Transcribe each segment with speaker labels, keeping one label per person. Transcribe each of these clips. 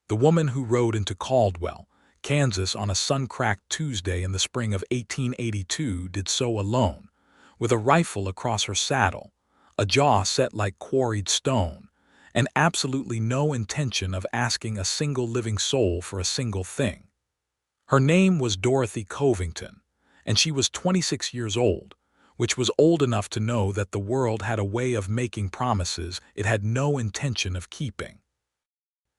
Speaker 1: The woman who rode into Caldwell, Kansas on a sun-cracked Tuesday in the spring of 1882 did so alone, with a rifle across her saddle, a jaw set like quarried stone, and absolutely no intention of asking a single living soul for a single thing. Her name was Dorothy Covington, and she was 26 years old, which was old enough to know that the world had a way of making promises it had no intention of keeping.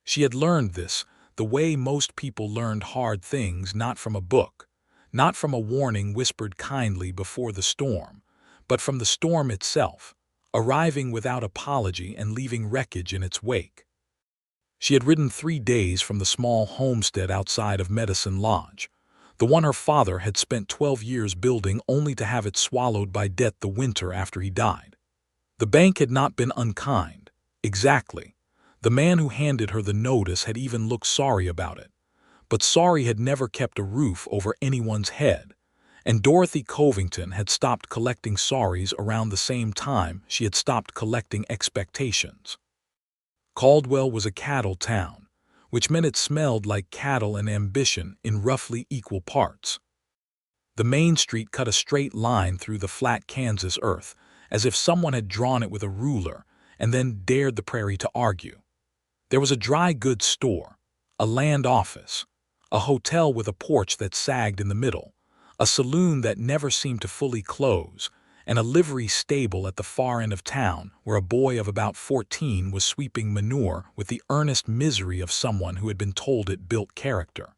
Speaker 1: She had learned this the way most people learned hard things, not from a book, not from a warning whispered kindly before the storm, but from the storm itself, arriving without apology and leaving wreckage in its wake. She had ridden 3 days from the small homestead outside of Medicine Lodge, the one her father had spent 12 years building only to have it swallowed by debt the winter after he died. The bank had not been unkind, exactly. The man who handed her the notice had even looked sorry about it. But sorry had never kept a roof over anyone's head, and Dorothy Covington had stopped collecting sorries around the same time she had stopped collecting expectations. Caldwell was a cattle town, which meant it smelled like cattle and ambition in roughly equal parts. The main street cut a straight line through the flat Kansas earth, as if someone had drawn it with a ruler and then dared the prairie to argue. There was a dry goods store, a land office, a hotel with a porch that sagged in the middle, a saloon that never seemed to fully close, and a livery stable at the far end of town where a boy of about 14 was sweeping manure with the earnest misery of someone who had been told it built character.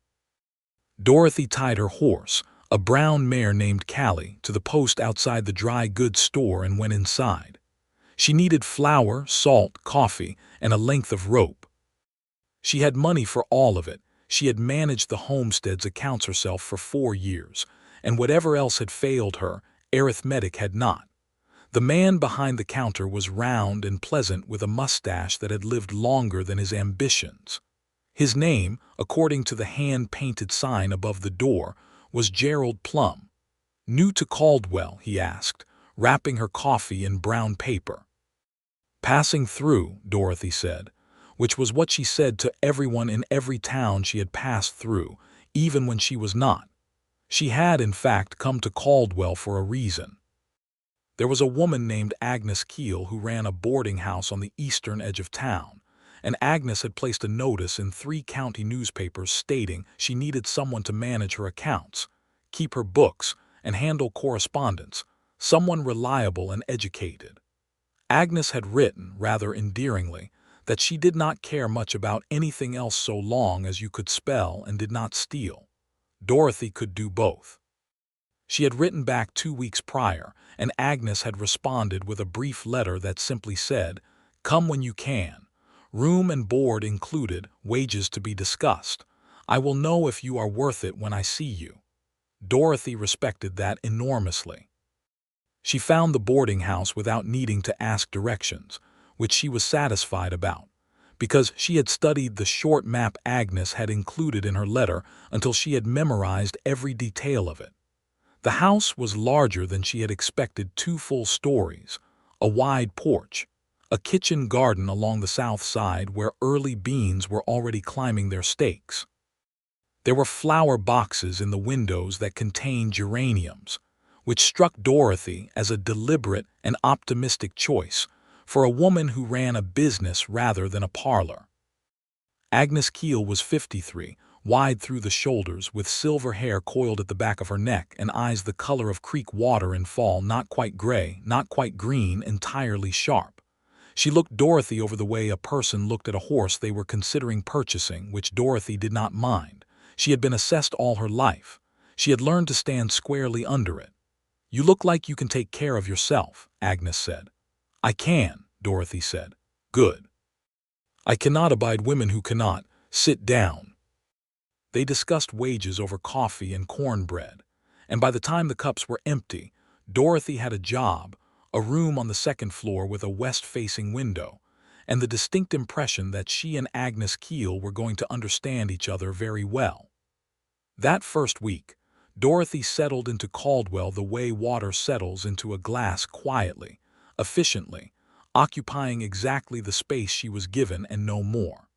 Speaker 1: Dorothy tied her horse, a brown mare named Callie, to the post outside the dry goods store and went inside. She needed flour, salt, coffee, and a length of rope. She had money for all of it. She had managed the homestead's accounts herself for 4 years, and whatever else had failed her, arithmetic had not. The man behind the counter was round and pleasant with a mustache that had lived longer than his ambitions. His name, according to the hand-painted sign above the door, was Gerald Plum. "New to Caldwell?" he asked, wrapping her coffee in brown paper. "Passing through," Dorothy said, which was what she said to everyone in every town she had passed through, even when she was not. She had, in fact, come to Caldwell for a reason. There was a woman named Agnes Keel who ran a boarding house on the eastern edge of town, and Agnes had placed a notice in 3 county newspapers stating she needed someone to manage her accounts, keep her books, and handle correspondence, someone reliable and educated. Agnes had written, rather endearingly, that she did not care much about anything else so long as you could spell and did not steal. Dorothy could do both. She had written back 2 weeks prior, and Agnes had responded with a brief letter that simply said, "Come when you can. Room and board included, wages to be discussed. I will know if you are worth it when I see you." Dorothy respected that enormously. She found the boarding house without needing to ask directions, which she was satisfied about, because she had studied the short map Agnes had included in her letter until she had memorized every detail of it. The house was larger than she had expected: 2 full stories, a wide porch, a kitchen garden along the south side where early beans were already climbing their stakes. There were flower boxes in the windows that contained geraniums, which struck Dorothy as a deliberate and optimistic choice for a woman who ran a business rather than a parlor. Agnes Keel was 53, wide through the shoulders, with silver hair coiled at the back of her neck and eyes the color of creek water in fall, not quite gray, not quite green, entirely sharp. She looked Dorothy over the way a person looked at a horse they were considering purchasing, which Dorothy did not mind. She had been assessed all her life. She had learned to stand squarely under it. "You look like you can take care of yourself," Agnes said. "I can," Dorothy said. "Good. I cannot abide women who cannot. Sit down." They discussed wages over coffee and cornbread, and by the time the cups were empty, Dorothy had a job, a room on the 2nd floor with a west-facing window, and the distinct impression that she and Agnes Keel were going to understand each other very well. That first week, Dorothy settled into Caldwell the way water settles into a glass, quietly, efficiently, occupying exactly the space she was given and no more.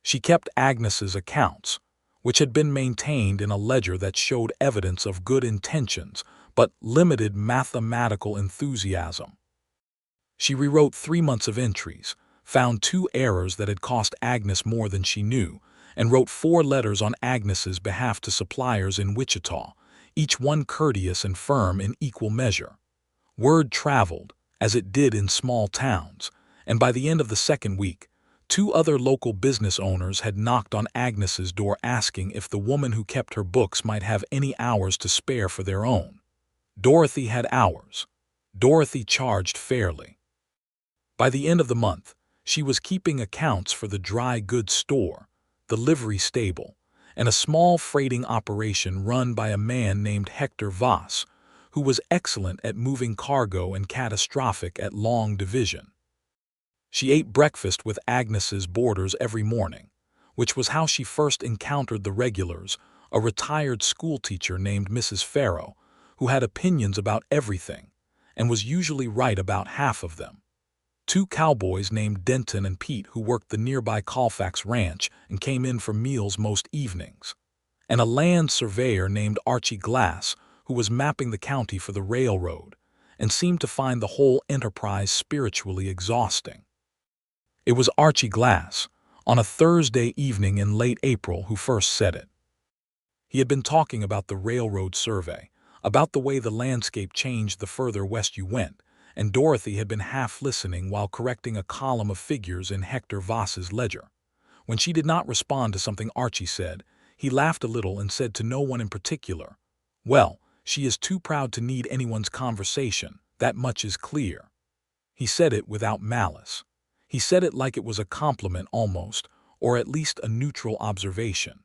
Speaker 1: She kept Agnes's accounts, which had been maintained in a ledger that showed evidence of good intentions but limited mathematical enthusiasm. She rewrote 3 months of entries, found 2 errors that had cost Agnes more than she knew, and wrote 4 letters on Agnes's behalf to suppliers in Wichita, each one courteous and firm in equal measure. Word traveled, as it did in small towns, and by the end of the second week, 2 other local business owners had knocked on Agnes's door asking if the woman who kept her books might have any hours to spare for their own. Dorothy had hours. Dorothy charged fairly. By the end of the month, she was keeping accounts for the dry goods store, the livery stable, and a small freighting operation run by a man named Hector Voss, who was excellent at moving cargo and catastrophic at long division. She ate breakfast with Agnes's boarders every morning, which was how she first encountered the regulars, a retired schoolteacher named Mrs. Farrow, who had opinions about everything, and was usually right about half of them. 2 cowboys named Denton and Pete who worked the nearby Colfax ranch and came in for meals most evenings, and a land surveyor named Archie Glass who was mapping the county for the railroad and seemed to find the whole enterprise spiritually exhausting. It was Archie Glass, on a Thursday evening in late April, who first said it. He had been talking about the railroad survey, about the way the landscape changed the further west you went, and Dorothy had been half listening while correcting a column of figures in Hector Voss's ledger. When she did not respond to something Archie said, he laughed a little and said to no one in particular, "Well, she is too proud to need anyone's conversation, that much is clear." He said it without malice. He said it like it was a compliment almost, or at least a neutral observation.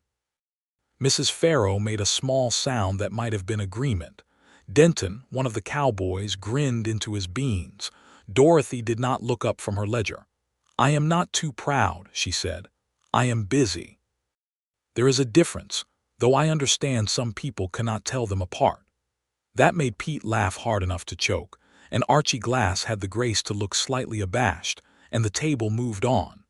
Speaker 1: Mrs. Farrow made a small sound that might have been agreement. Denton, one of the cowboys, grinned into his beans. Dorothy did not look up from her ledger. "I am not too proud," she said. "I am busy." There is a difference, though I understand some people cannot tell them apart. That made Pete laugh hard enough to choke, and Archie Glass had the grace to look slightly abashed, and the table moved on.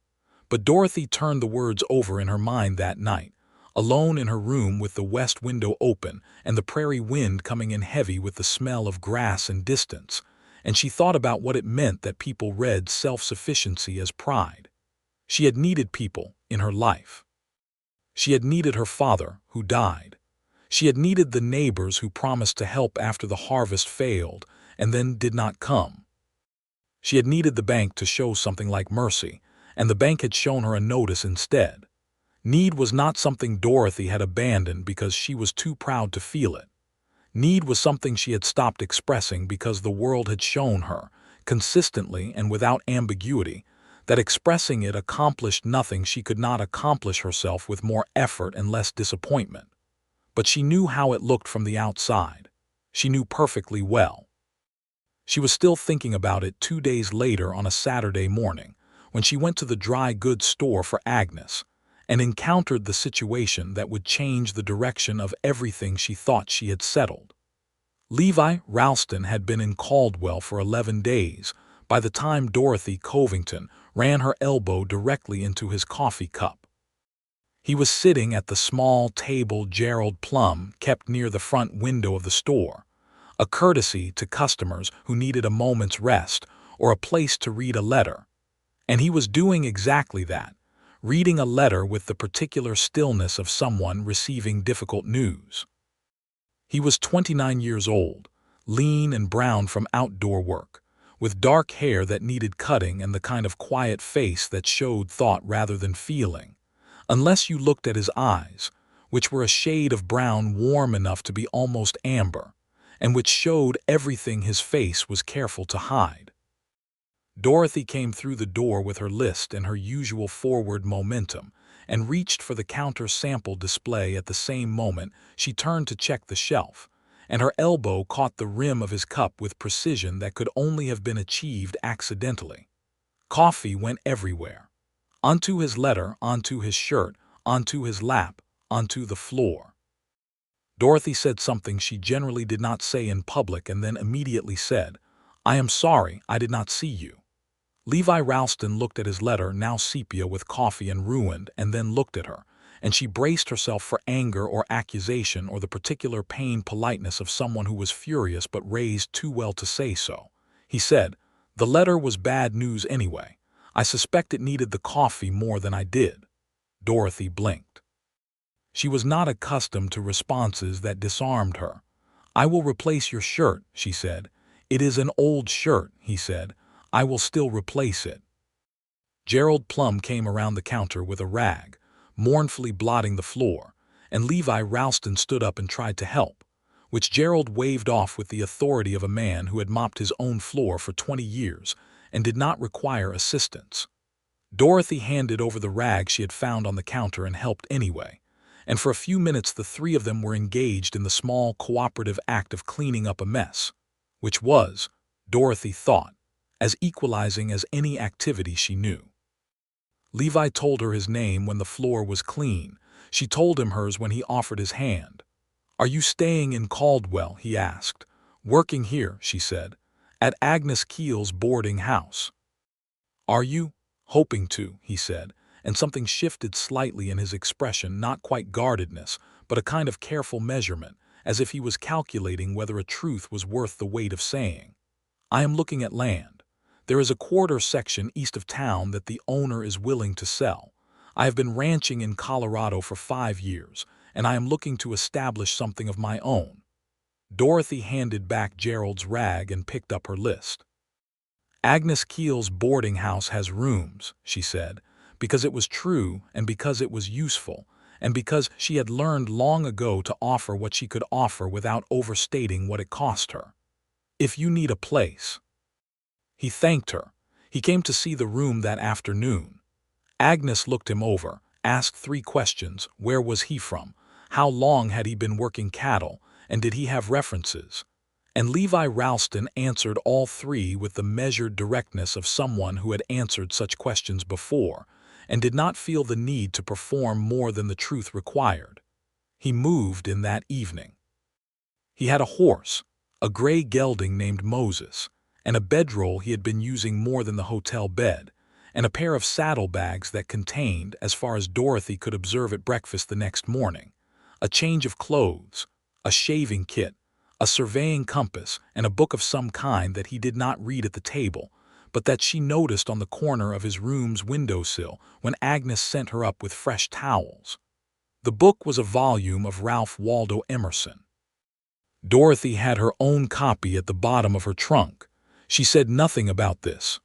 Speaker 1: But Dorothy turned the words over in her mind that night, alone in her room with the west window open and the prairie wind coming in heavy with the smell of grass and distance, and she thought about what it meant that people read self-sufficiency as pride. She had needed people in her life. She had needed her father, who died. She had needed the neighbors who promised to help after the harvest failed and then did not come. She had needed the bank to show something like mercy, and the bank had shown her a notice instead. Need was not something Dorothy had abandoned because she was too proud to feel it. Need was something she had stopped expressing because the world had shown her, consistently and without ambiguity, that expressing it accomplished nothing she could not accomplish herself with more effort and less disappointment. But she knew how it looked from the outside. She knew perfectly well. She was still thinking about it 2 days later on a Saturday morning, when she went to the dry goods store for Agnes, and encountered the situation that would change the direction of everything she thought she had settled. Levi Ralston had been in Caldwell for 11 days by the time Dorothy Covington ran her elbow directly into his coffee cup. He was sitting at the small table Gerald Plum kept near the front window of the store, a courtesy to customers who needed a moment's rest or a place to read a letter. And he was doing exactly that, reading a letter with the particular stillness of someone receiving difficult news. He was 29 years old, lean and brown from outdoor work, with dark hair that needed cutting and the kind of quiet face that showed thought rather than feeling, unless you looked at his eyes, which were a shade of brown warm enough to be almost amber, and which showed everything his face was careful to hide. Dorothy came through the door with her list and her usual forward momentum, and reached for the counter sample display at the same moment she turned to check the shelf, and her elbow caught the rim of his cup with precision that could only have been achieved accidentally. Coffee went everywhere. Onto his letter, onto his shirt, onto his lap, onto the floor. Dorothy said something she generally did not say in public and then immediately said, "I am sorry, I did not see you." Levi Ralston looked at his letter, now sepia with coffee and ruined, and then looked at her, and she braced herself for anger or accusation or the particular pained politeness of someone who was furious but raised too well to say so. He said, "The letter was bad news anyway. I suspect it needed the coffee more than I did." Dorothy blinked. She was not accustomed to responses that disarmed her. "I will replace your shirt," she said. "It is an old shirt," he said. "I will still replace it." Gerald Plum came around the counter with a rag, mournfully blotting the floor, and Levi Ralston stood up and tried to help, which Gerald waved off with the authority of a man who had mopped his own floor for 20 years and did not require assistance. Dorothy handed over the rag she had found on the counter and helped anyway, and for a few minutes the three of them were engaged in the small cooperative act of cleaning up a mess, which was, Dorothy thought, as equalizing as any activity she knew. Levi told her his name when the floor was clean. She told him hers when he offered his hand. "Are you staying in Caldwell?" he asked. "Working here," she said. "At Agnes Keel's boarding house." "Are you?" "Hoping to," he said, and something shifted slightly in his expression, not quite guardedness, but a kind of careful measurement, as if he was calculating whether a truth was worth the weight of saying. "I am looking at land. There is a quarter section east of town that the owner is willing to sell. I have been ranching in Colorado for 5 years, and I am looking to establish something of my own." Dorothy handed back Gerald's rag and picked up her list. "Agnes Keel's boarding house has rooms," she said, because it was true and because it was useful, and because she had learned long ago to offer what she could offer without overstating what it cost her. "If you need a place." He thanked her. He came to see the room that afternoon. Agnes looked him over, asked 3 questions. Where was he from? How long had he been working cattle? And did he have references? And Levi Ralston answered all 3 with the measured directness of someone who had answered such questions before, and did not feel the need to perform more than the truth required. He moved in that evening. He had a horse, a gray gelding named Moses, and a bedroll he had been using more than the hotel bed, and a pair of saddlebags that contained, as far as Dorothy could observe at breakfast the next morning, a change of clothes, a shaving kit, a surveying compass, and a book of some kind that he did not read at the table, but that she noticed on the corner of his room's windowsill when Agnes sent her up with fresh towels. The book was a volume of Ralph Waldo Emerson. Dorothy had her own copy at the bottom of her trunk. She said nothing about this.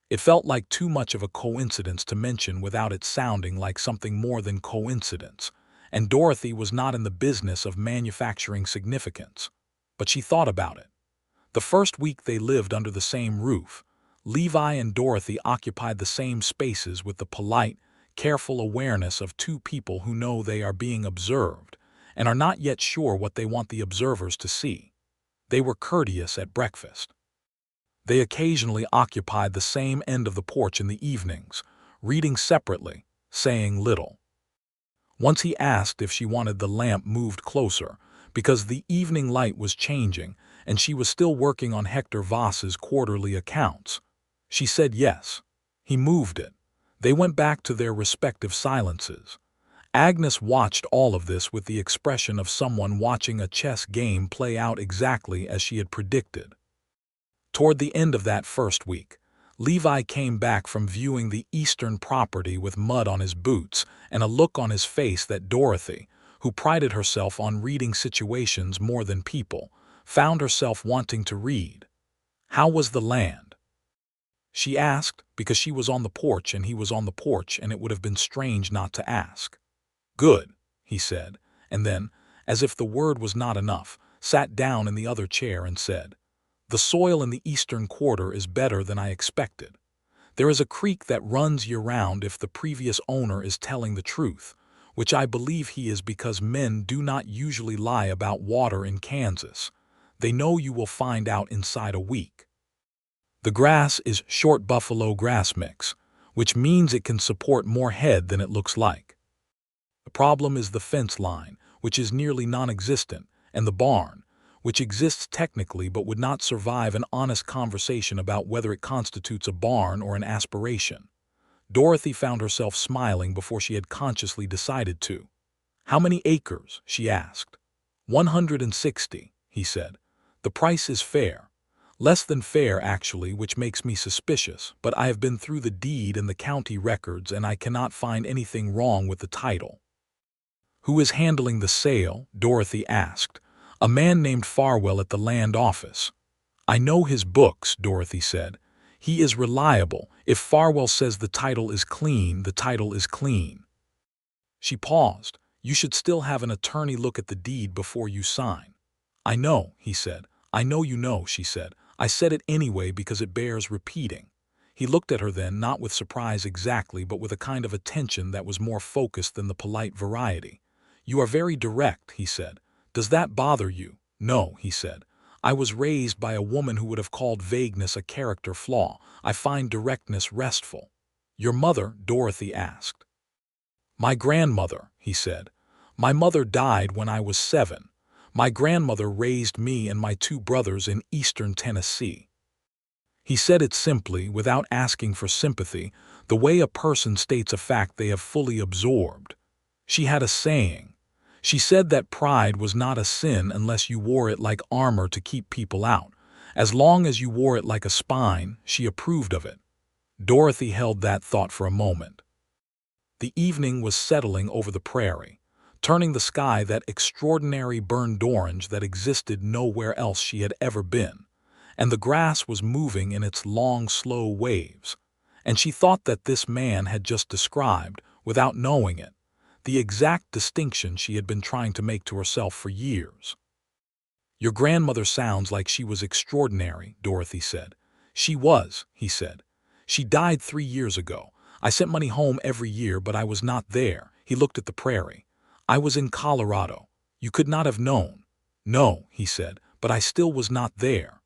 Speaker 1: It felt like too much of a coincidence to mention without it sounding like something more than coincidence, and Dorothy was not in the business of manufacturing significance. But she thought about it. The first week they lived under the same roof, Levi and Dorothy occupied the same spaces with the polite, careful awareness of 2 people who know they are being observed and are not yet sure what they want the observers to see. They were courteous at breakfast. They occasionally occupied the same end of the porch in the evenings, reading separately, saying little. Once he asked if she wanted the lamp moved closer, because the evening light was changing and she was still working on Hector Voss's quarterly accounts. She said yes. He moved it. They went back to their respective silences. Agnes watched all of this with the expression of someone watching a chess game play out exactly as she had predicted. Toward the end of that first week, Levi came back from viewing the eastern property with mud on his boots and a look on his face that Dorothy, who prided herself on reading situations more than people, found herself wanting to read. "How was the land?" she asked, because she was on the porch and he was on the porch and it would have been strange not to ask. "Good," he said, and then, as if the word was not enough, sat down in the other chair and said, "The soil in the eastern quarter is better than I expected. There is a creek that runs year-round if the previous owner is telling the truth, which I believe he is because men do not usually lie about water in Kansas. They know you will find out inside a week. The grass is short buffalo grass mix, which means it can support more head than it looks like. The problem is the fence line, which is nearly non-existent, and the barn, which exists technically but would not survive an honest conversation about whether it constitutes a barn or an aspiration. Dorothy found herself smiling before she had consciously decided to. "How many acres?" she asked. 160, he said. "The price is fair. Less than fair, actually, which makes me suspicious, but I have been through the deed and the county records and I cannot find anything wrong with the title." "Who is handling the sale?" Dorothy asked. "A man named Farwell at the land office." "I know his books," Dorothy said. "He is reliable. If Farwell says the title is clean, the title is clean." She paused. "You should still have an attorney look at the deed before you sign." "I know," he said. "I know you know," she said. "I said it anyway because it bears repeating." He looked at her then, not with surprise exactly, but with a kind of attention that was more focused than the polite variety. "You are very direct," he said. "Does that bother you?" "No," he said. "I was raised by a woman who would have called vagueness a character flaw. I find directness restful." "Your mother?" Dorothy asked. "My grandmother," he said. "My mother died when I was 7. My grandmother raised me and my 2 brothers in eastern Tennessee." He said it simply, without asking for sympathy, the way a person states a fact they have fully absorbed. She had a saying. She said that pride was not a sin unless you wore it like armor to keep people out. As long as you wore it like a spine, she approved of it. Dorothy held that thought for a moment. The evening was settling over the prairie, turning the sky that extraordinary burned orange that existed nowhere else she had ever been, and the grass was moving in its long, slow waves. And she thought that this man had just described, without knowing it, the exact distinction she had been trying to make to herself for years. "Your grandmother sounds like she was extraordinary," Dorothy said. "She was," he said. "She died 3 years ago. I sent money home every year, but I was not there." He looked at the prairie. "I was in Colorado. You could not have known." "No," he said, "but I still was not there."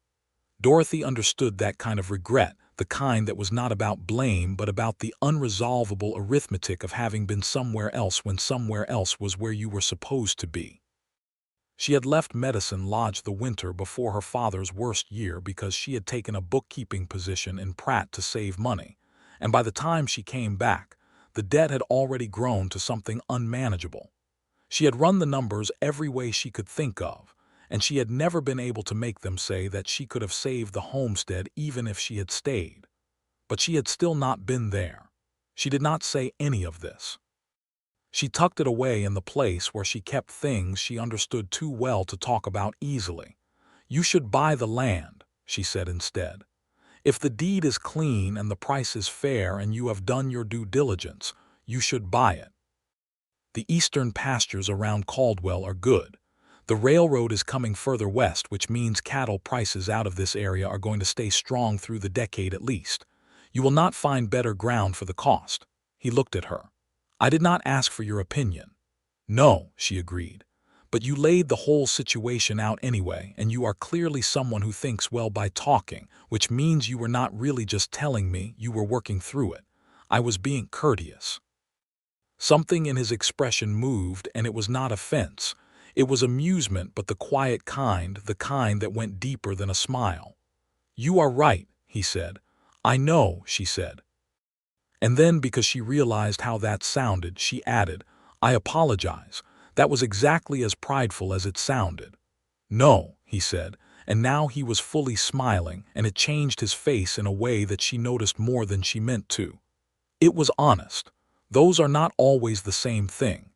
Speaker 1: Dorothy understood that kind of regret, the kind that was not about blame but about the unresolvable arithmetic of having been somewhere else when somewhere else was where you were supposed to be. She had left Medicine Lodge the winter before her father's worst year because she had taken a bookkeeping position in Pratt to save money, and by the time she came back, the debt had already grown to something unmanageable. She had run the numbers every way she could think of, and she had never been able to make them say that she could have saved the homestead even if she had stayed. But she had still not been there. She did not say any of this. She tucked it away in the place where she kept things she understood too well to talk about easily. "You should buy the land," she said instead. "If the deed is clean and the price is fair and you have done your due diligence, you should buy it. The eastern pastures around Caldwell are good. The railroad is coming further west, which means cattle prices out of this area are going to stay strong through the decade at least. You will not find better ground for the cost." He looked at her. "I did not ask for your opinion." "No," she agreed. "But you laid the whole situation out anyway, and you are clearly someone who thinks well by talking, which means you were not really just telling me, you were working through it. I was being courteous." Something in his expression moved, and it was not offense. It was amusement, but the quiet kind, the kind that went deeper than a smile. "You are right," he said. "I know," she said. And then, because she realized how that sounded, she added, "I apologize. That was exactly as prideful as it sounded." "No," he said, and now he was fully smiling, and it changed his face in a way that she noticed more than she meant to. It was honest. Those are not always the same thing.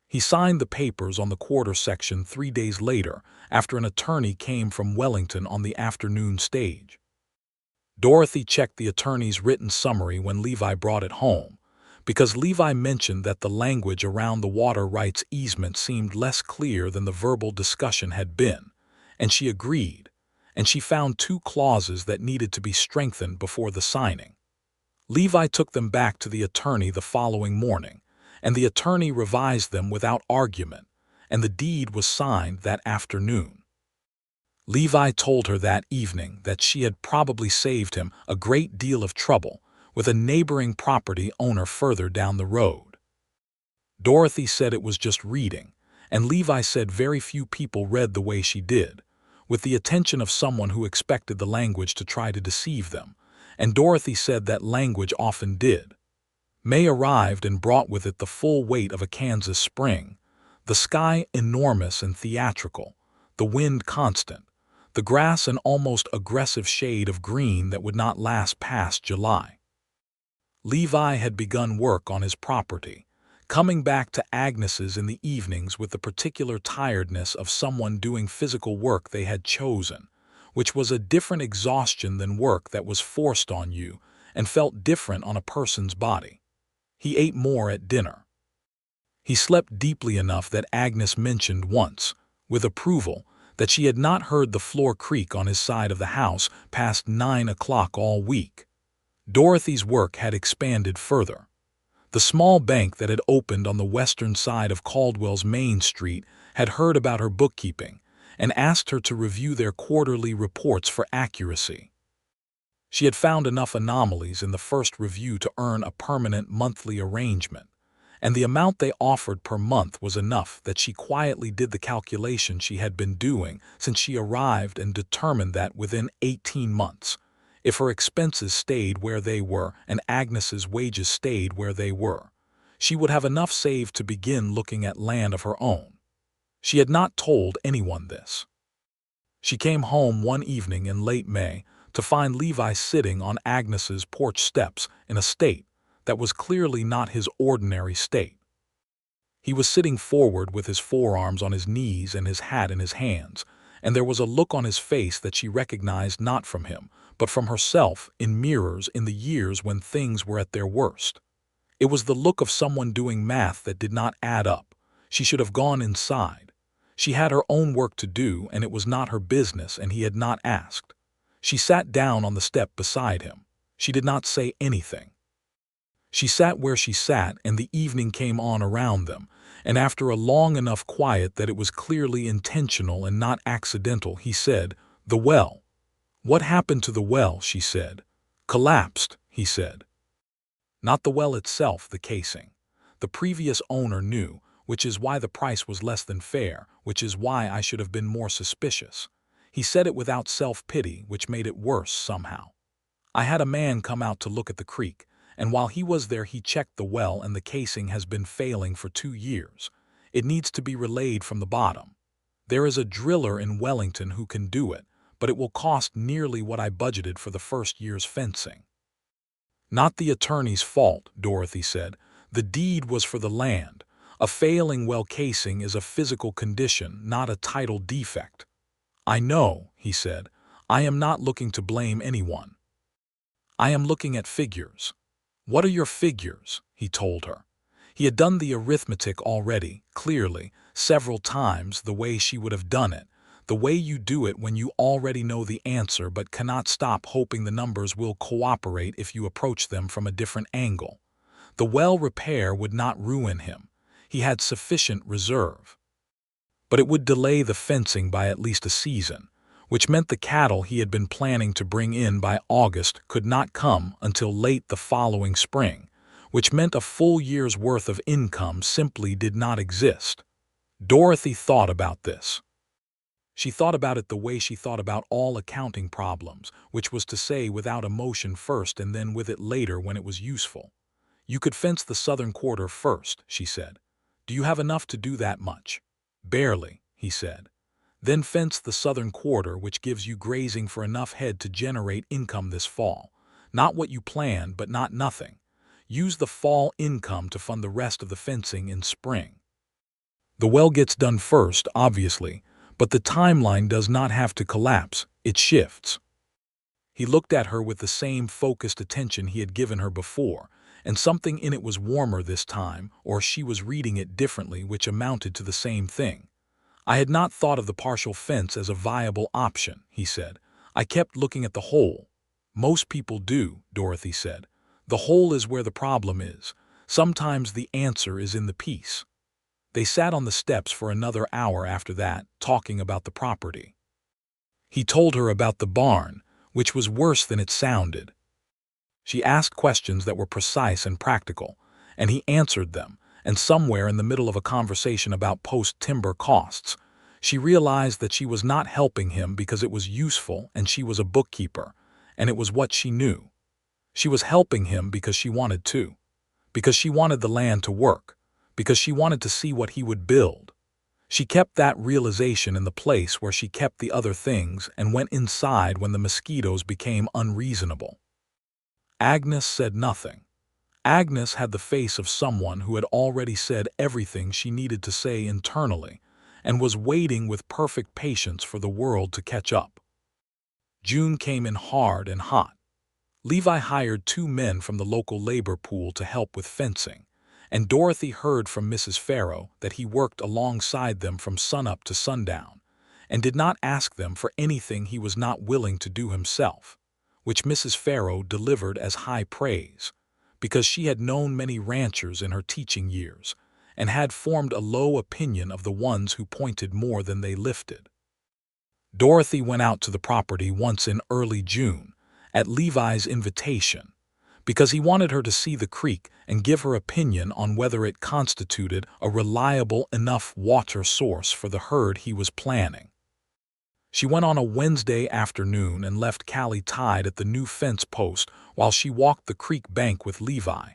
Speaker 1: He signed the papers on the quarter section 3 days later, after an attorney came from Wellington on the afternoon stage. Dorothy checked the attorney's written summary when Levi brought it home, because Levi mentioned that the language around the water rights easement seemed less clear than the verbal discussion had been, and she agreed, and she found 2 clauses that needed to be strengthened before the signing. Levi took them back to the attorney the following morning, and the attorney revised them without argument, and the deed was signed that afternoon. Levi told her that evening that she had probably saved him a great deal of trouble with a neighboring property owner further down the road. Dorothy said it was just reading, and Levi said very few people read the way she did, with the attention of someone who expected the language to try to deceive them, and Dorothy said that language often did. May arrived and brought with it the full weight of a Kansas spring, the sky enormous and theatrical, the wind constant, the grass an almost aggressive shade of green that would not last past July. Levi had begun work on his property, coming back to Agnes's in the evenings with the particular tiredness of someone doing physical work they had chosen, which was a different exhaustion than work that was forced on you and felt different on a person's body. He ate more at dinner. He slept deeply enough that Agnes mentioned once, with approval, that she had not heard the floor creak on his side of the house past 9 o'clock all week. Dorothy's work had expanded further. The small bank that had opened on the western side of Caldwell's Main Street had heard about her bookkeeping and asked her to review their quarterly reports for accuracy. She had found enough anomalies in the first review to earn a permanent monthly arrangement, and the amount they offered per month was enough that she quietly did the calculation she had been doing since she arrived and determined that within 18 months, if her expenses stayed where they were and Agnes's wages stayed where they were, she would have enough saved to begin looking at land of her own. She had not told anyone this. She came home one evening in late May to find Levi sitting on Agnes's porch steps in a state that was clearly not his ordinary state. He was sitting forward with his forearms on his knees and his hat in his hands, and there was a look on his face that she recognized not from him, but from herself in mirrors in the years when things were at their worst. It was the look of someone doing math that did not add up. She should have gone inside. She had her own work to do, and it was not her business, and he had not asked. She sat down on the step beside him. She did not say anything. She sat where she sat, and the evening came on around them, and after a long enough quiet that it was clearly intentional and not accidental, he said, "The well." "What happened to the well?" she said. "Collapsed," he said. Not the well itself, the casing. The previous owner knew, which is why the price was less than fair, which is why I should have been more suspicious. He said it without self-pity, which made it worse somehow. I had a man come out to look at the creek, and while he was there he checked the well, and the casing has been failing for 2 years. It needs to be relayed from the bottom. There is a driller in Wellington who can do it, but it will cost nearly what I budgeted for the first year's fencing. Not the attorney's fault, Dorothy said. The deed was for the land. A failing well casing is a physical condition, not a title defect. I know, he said. I am not looking to blame anyone. I am looking at figures. What are your figures? He told her. He had done the arithmetic already, clearly, several times the way she would have done it, the way you do it when you already know the answer but cannot stop hoping the numbers will cooperate if you approach them from a different angle. The well repair would not ruin him. He had sufficient reserve. But it would delay the fencing by at least a season, which meant the cattle he had been planning to bring in by August could not come until late the following spring, which meant a full year's worth of income simply did not exist. Dorothy thought about this. She thought about it the way she thought about all accounting problems, which was to say without emotion first and then with it later when it was useful. You could fence the southern quarter first, she said. Do you have enough to do that much? Barely, he said. Then fence the southern quarter, which gives you grazing for enough head to generate income this fall. Not what you planned, but not nothing. Use the fall income to fund the rest of the fencing in spring. The well gets done first, obviously, but the timeline does not have to collapse, it shifts. He looked at her with the same focused attention he had given her before, and something in it was warmer this time, or she was reading it differently, which amounted to the same thing. I had not thought of the partial fence as a viable option, he said. I kept looking at the hole. Most people do, Dorothy said. The hole is where the problem is. Sometimes the answer is in the piece. They sat on the steps for another hour after that, talking about the property. He told her about the barn, which was worse than it sounded. She asked questions that were precise and practical, and he answered them, and somewhere in the middle of a conversation about post-timber costs, She realized that she was not helping him because it was useful and she was a bookkeeper, and it was what she knew. She was helping him because she wanted to, because she wanted the land to work, because she wanted to see what he would build. She kept that realization in the place where she kept the other things and went inside when the mosquitoes became unreasonable. Agnes said nothing. Agnes had the face of someone who had already said everything she needed to say internally and was waiting with perfect patience for the world to catch up. June came in hard and hot. Levi hired 2 men from the local labor pool to help with fencing, and Dorothy heard from Mrs. Farrow that he worked alongside them from sunup to sundown, and did not ask them for anything he was not willing to do himself, which Mrs. Farrow delivered as high praise, because she had known many ranchers in her teaching years, and had formed a low opinion of the ones who pointed more than they lifted. Dorothy went out to the property once in early June, at Levi's invitation, because he wanted her to see the creek and give her opinion on whether it constituted a reliable enough water source for the herd he was planning. She went on a Wednesday afternoon and left Callie tied at the new fence post while she walked the creek bank with Levi,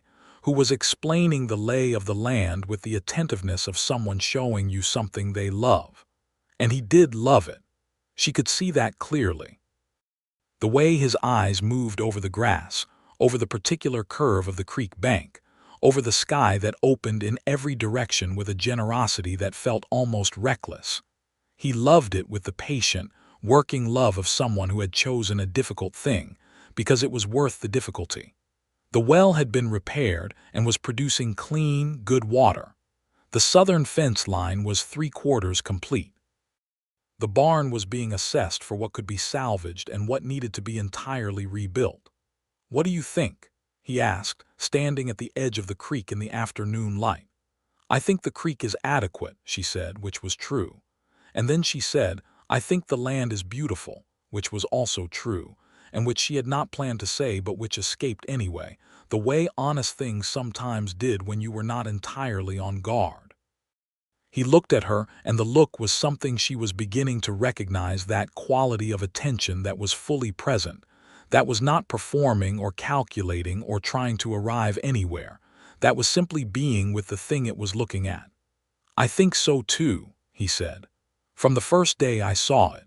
Speaker 1: who was explaining the lay of the land with the attentiveness of someone showing you something they love. And he did love it. She could see that clearly. The way his eyes moved over the grass, over the particular curve of the creek bank, over the sky that opened in every direction with a generosity that felt almost reckless. He loved it with the patient, working love of someone who had chosen a difficult thing, because it was worth the difficulty. The well had been repaired and was producing clean, good water. The southern fence line was 3/4 complete. The barn was being assessed for what could be salvaged and what needed to be entirely rebuilt. "What do you think?" he asked, standing at the edge of the creek in the afternoon light. "I think the creek is adequate," she said, which was true. And then she said, "I think the land is beautiful," which was also true, and which she had not planned to say but which escaped anyway, the way honest things sometimes did when you were not entirely on guard. He looked at her, and the look was something she was beginning to recognize, that quality of attention that was fully present, that was not performing or calculating or trying to arrive anywhere, that was simply being with the thing it was looking at. "I think so too," he said. "From the first day I saw it."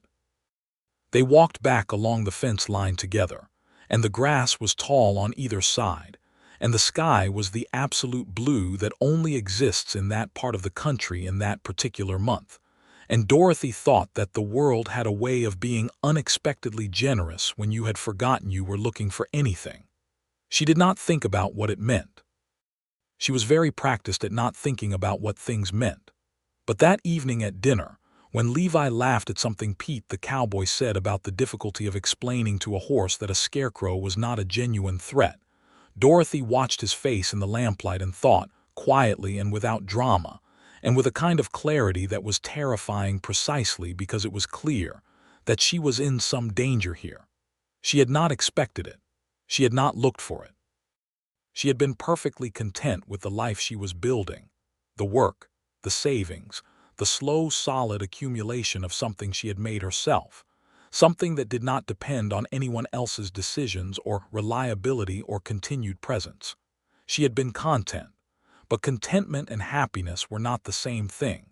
Speaker 1: They walked back along the fence line together, and the grass was tall on either side, and the sky was the absolute blue that only exists in that part of the country in that particular month, and Dorothy thought that the world had a way of being unexpectedly generous when you had forgotten you were looking for anything. She did not think about what it meant. She was very practiced at not thinking about what things meant. But that evening at dinner, when Levi laughed at something Pete the cowboy said about the difficulty of explaining to a horse that a scarecrow was not a genuine threat, Dorothy watched his face in the lamplight and thought, quietly and without drama, and with a kind of clarity that was terrifying precisely because it was clear, that she was in some danger here. She had not expected it. She had not looked for it. She had been perfectly content with the life she was building, the work, the savings, the slow, solid accumulation of something she had made herself, something that did not depend on anyone else's decisions or reliability or continued presence. She had been content, but contentment and happiness were not the same thing.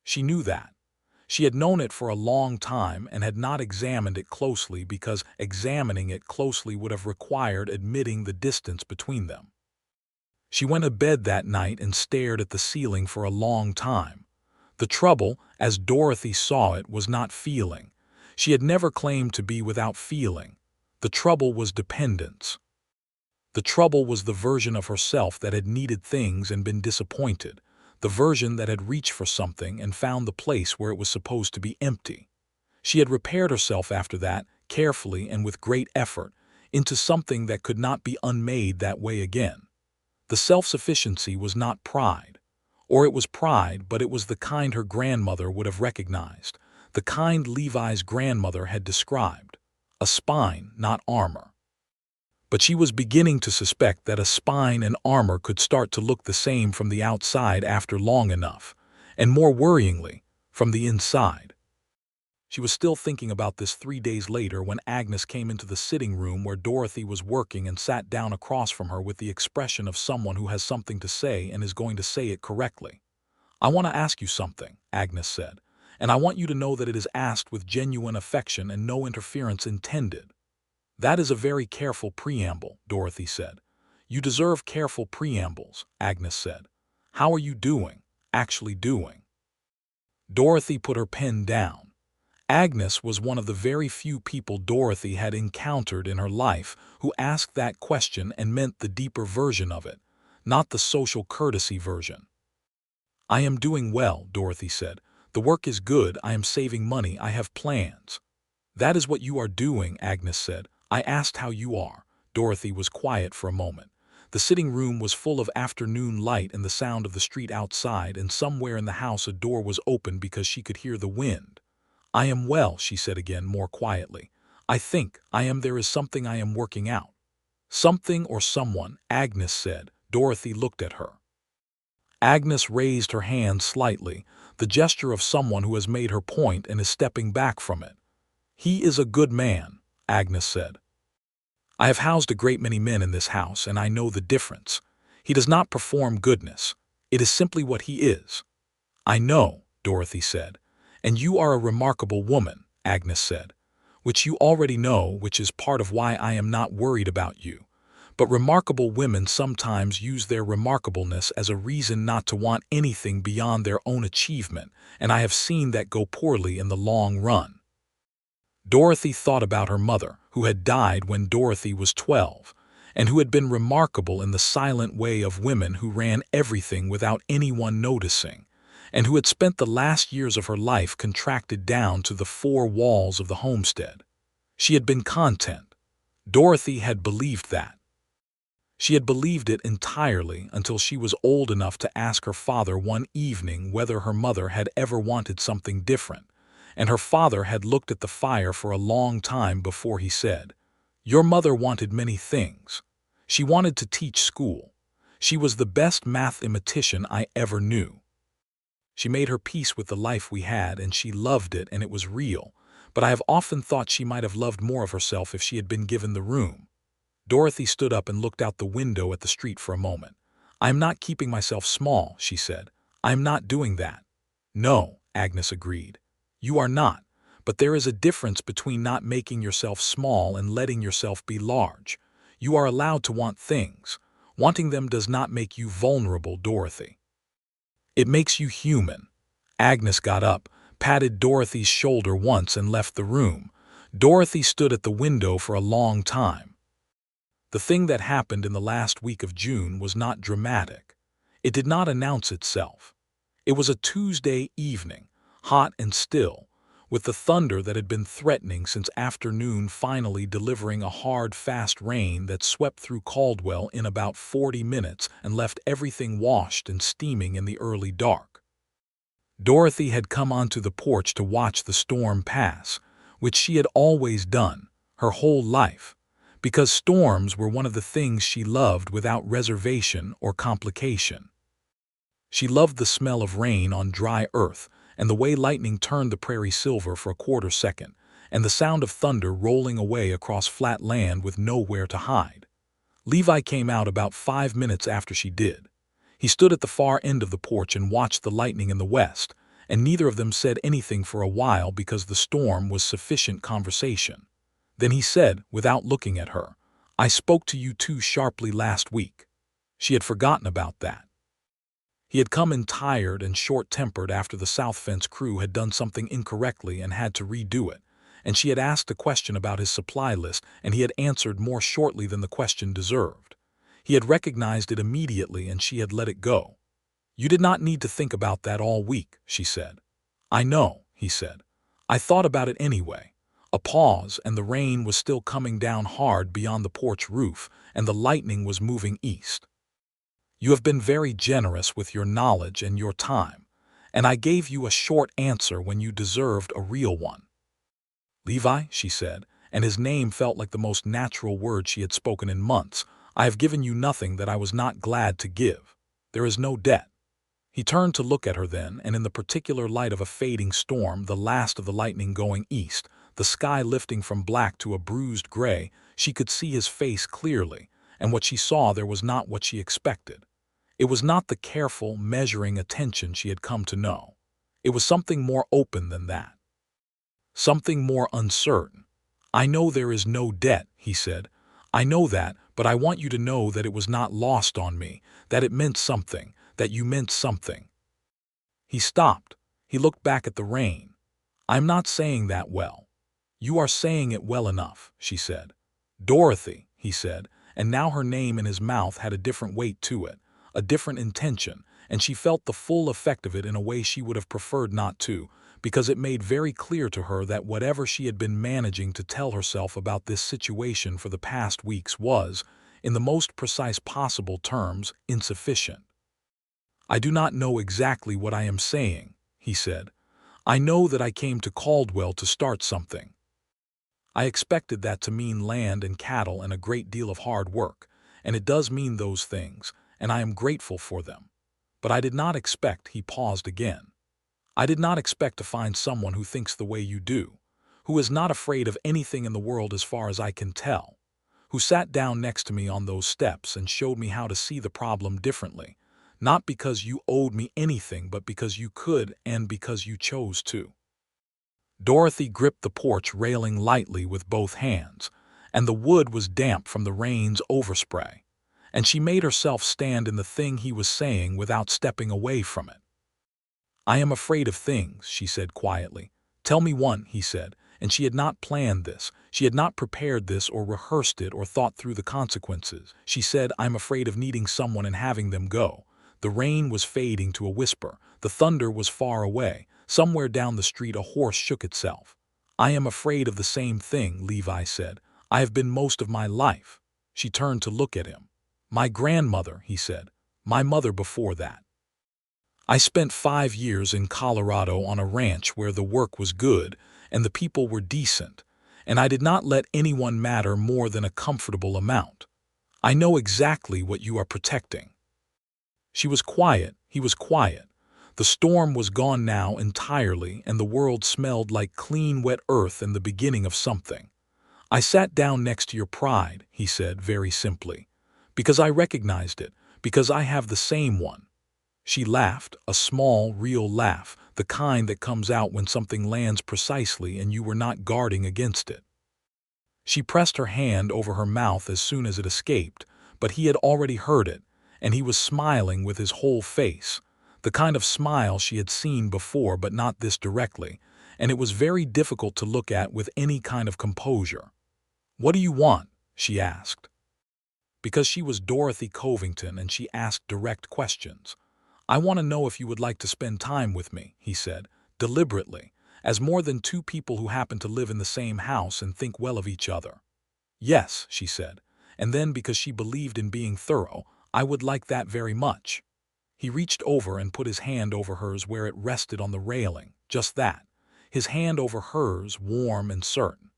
Speaker 1: She knew that. She had known it for a long time and had not examined it closely because examining it closely would have required admitting the distance between them. She went to bed that night and stared at the ceiling for a long time. The trouble, as Dorothy saw it, was not feeling. She had never claimed to be without feeling. The trouble was dependence. The trouble was the version of herself that had needed things and been disappointed, the version that had reached for something and found the place where it was supposed to be empty. She had repaired herself after that, carefully and with great effort, into something that could not be unmade that way again. The self-sufficiency was not pride. Or it was pride, but it was the kind her grandmother would have recognized, the kind Levi's grandmother had described. A spine, not armor. But she was beginning to suspect that a spine and armor could start to look the same from the outside after long enough, and more worryingly, from the inside. She was still thinking about this 3 days later when Agnes came into the sitting room where Dorothy was working and sat down across from her with the expression of someone who has something to say and is going to say it correctly. "I want to ask you something," Agnes said, "and I want you to know that it is asked with genuine affection and no interference intended." "That is a very careful preamble," Dorothy said. "You deserve careful preambles," Agnes said. "How are you doing, actually doing?" Dorothy put her pen down. Agnes was one of the very few people Dorothy had encountered in her life who asked that question and meant the deeper version of it, not the social courtesy version. "I am doing well," Dorothy said. "The work is good, I am saving money, I have plans." "That is what you are doing," Agnes said. "I asked how you are." Dorothy was quiet for a moment. The sitting room was full of afternoon light and the sound of the street outside, and somewhere in the house a door was open because she could hear the wind. "I am well," she said again, more quietly. "I think there is something I am working out." "Something or someone," Agnes said. Dorothy looked at her. Agnes raised her hand slightly, the gesture of someone who has made her point and is stepping back from it. "He is a good man," Agnes said. "I have housed a great many men in this house, and I know the difference. He does not perform goodness. It is simply what he is." "I know," Dorothy said. "And you are a remarkable woman," Agnes said. "Which you already know, which is part of why I am not worried about you. But remarkable women sometimes use their remarkableness as a reason not to want anything beyond their own achievement, and I have seen that go poorly in the long run." Dorothy thought about her mother, who had died when Dorothy was 12, and who had been remarkable in the silent way of women who ran everything without anyone noticing, and who had spent the last years of her life contracted down to the four walls of the homestead. She had been content. Dorothy had believed that. She had believed it entirely until she was old enough to ask her father one evening whether her mother had ever wanted something different, and her father had looked at the fire for a long time before he said, "Your mother wanted many things. She wanted to teach school. She was the best mathematician I ever knew. She made her peace with the life we had, and she loved it, and it was real, but I have often thought she might have loved more of herself if she had been given the room." Dorothy stood up and looked out the window at the street for a moment. "I am not keeping myself small," she said. "I am not doing that." "No," Agnes agreed. "You are not, but there is a difference between not making yourself small and letting yourself be large. You are allowed to want things. Wanting them does not make you vulnerable, Dorothy. It makes you human." Agnes got up, patted Dorothy's shoulder once and left the room. Dorothy stood at the window for a long time. The thing that happened in the last week of June was not dramatic. It did not announce itself. It was a Tuesday evening, hot and still, with the thunder that had been threatening since afternoon finally delivering a hard, fast rain that swept through Caldwell in about 40 minutes and left everything washed and steaming in the early dark. Dorothy had come onto the porch to watch the storm pass, which she had always done, her whole life, because storms were one of the things she loved without reservation or complication. She loved the smell of rain on dry earth, and the way lightning turned the prairie silver for a quarter second, and the sound of thunder rolling away across flat land with nowhere to hide. Levi came out about 5 minutes after she did. He stood at the far end of the porch and watched the lightning in the west, and neither of them said anything for a while because the storm was sufficient conversation. Then he said, without looking at her, "I spoke to you too sharply last week." She had forgotten about that. He had come in tired and short-tempered after the South Fence crew had done something incorrectly and had to redo it, and she had asked a question about his supply list, and he had answered more shortly than the question deserved. He had recognized it immediately, and she had let it go. "You did not need to think about that all week," she said. "I know," he said. "I thought about it anyway." A pause, and the rain was still coming down hard beyond the porch roof, and the lightning was moving east. "You have been very generous with your knowledge and your time, and I gave you a short answer when you deserved a real one." "Levi," she said, and his name felt like the most natural word she had spoken in months, "I have given you nothing that I was not glad to give. There is no debt." He turned to look at her then, and in the particular light of a fading storm, the last of the lightning going east, the sky lifting from black to a bruised gray, she could see his face clearly, and what she saw there was not what she expected. It was not the careful, measuring attention she had come to know. It was something more open than that. Something more uncertain. "I know there is no debt," he said. "I know that, but I want you to know that it was not lost on me, that it meant something, that you meant something." He stopped. He looked back at the rain. "I'm not saying that well." "You are saying it well enough," she said. "Dorothy," he said, and now her name in his mouth had a different weight to it, a different intention, and she felt the full effect of it in a way she would have preferred not to, because it made very clear to her that whatever she had been managing to tell herself about this situation for the past weeks was, in the most precise possible terms, insufficient. "I do not know exactly what I am saying," he said. "I know that I came to Caldwell to start something. I expected that to mean land and cattle and a great deal of hard work, and it does mean those things, and I am grateful for them. But I did not expect," he paused again, "I did not expect to find someone who thinks the way you do, who is not afraid of anything in the world as far as I can tell, who sat down next to me on those steps and showed me how to see the problem differently, not because you owed me anything but because you could and because you chose to." Dorothy gripped the porch railing lightly with both hands, and the wood was damp from the rain's overspray, and she made herself stand in the thing he was saying without stepping away from it. "I am afraid of things," she said quietly. "Tell me one," he said, and she had not planned this. She had not prepared this or rehearsed it or thought through the consequences. She said, "I'm afraid of needing someone and having them go." The rain was fading to a whisper. The thunder was far away. Somewhere down the street a horse shook itself. "I am afraid of the same thing," Levi said. "I have been most of my life." She turned to look at him. "My grandmother," he said. "My mother before that. I spent 5 years in Colorado on a ranch where the work was good and the people were decent, and I did not let anyone matter more than a comfortable amount. I know exactly what you are protecting." She was quiet. He was quiet. The storm was gone now entirely, and the world smelled like clean, wet earth and the beginning of something. "I sat down next to your pride," he said very simply, "because I recognized it, because I have the same one." She laughed, a small, real laugh, the kind that comes out when something lands precisely and you were not guarding against it. She pressed her hand over her mouth as soon as it escaped, but he had already heard it, and he was smiling with his whole face, the kind of smile she had seen before but not this directly, and it was very difficult to look at with any kind of composure. "What do you want?" she asked. Because she was Dorothy Covington and she asked direct questions. "I want to know if you would like to spend time with me," he said, deliberately, as more than two people who happen to live in the same house and think well of each other. "Yes," she said, and then because she believed in being thorough, "I would like that very much." He reached over and put his hand over hers where it rested on the railing, just that, his hand over hers, warm and certain.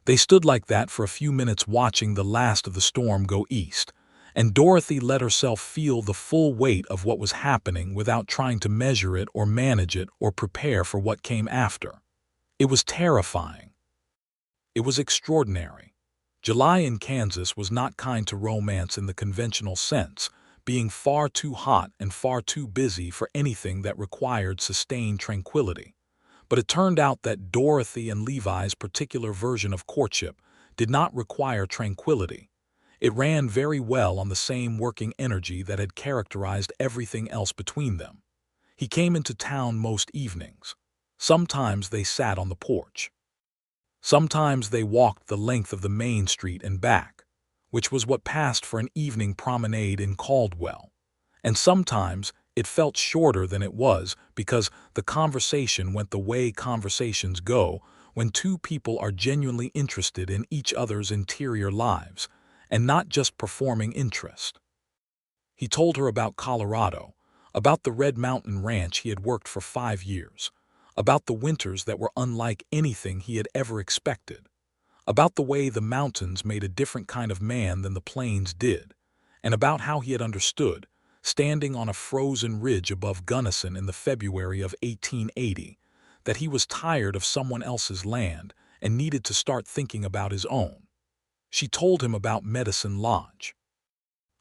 Speaker 1: They stood like that for a few minutes watching the last of the storm go east, and Dorothy let herself feel the full weight of what was happening without trying to measure it or manage it or prepare for what came after. It was terrifying. It was extraordinary. July in Kansas was not kind to romance in the conventional sense, being far too hot and far too busy for anything that required sustained tranquility. But it turned out that Dorothy and Levi's particular version of courtship did not require tranquility. It ran very well on the same working energy that had characterized everything else between them. He came into town most evenings. Sometimes they sat on the porch. Sometimes they walked the length of the main street and back, which was what passed for an evening promenade in Caldwell. And sometimes it felt shorter than it was because the conversation went the way conversations go when two people are genuinely interested in each other's interior lives, and not just performing interest. He told her about Colorado, about the Red Mountain Ranch he had worked for 5 years, about the winters that were unlike anything he had ever expected, about the way the mountains made a different kind of man than the plains did, and about how he had understood, standing on a frozen ridge above Gunnison in the February of 1880, that he was tired of someone else's land and needed to start thinking about his own. She told him about Medicine Lodge,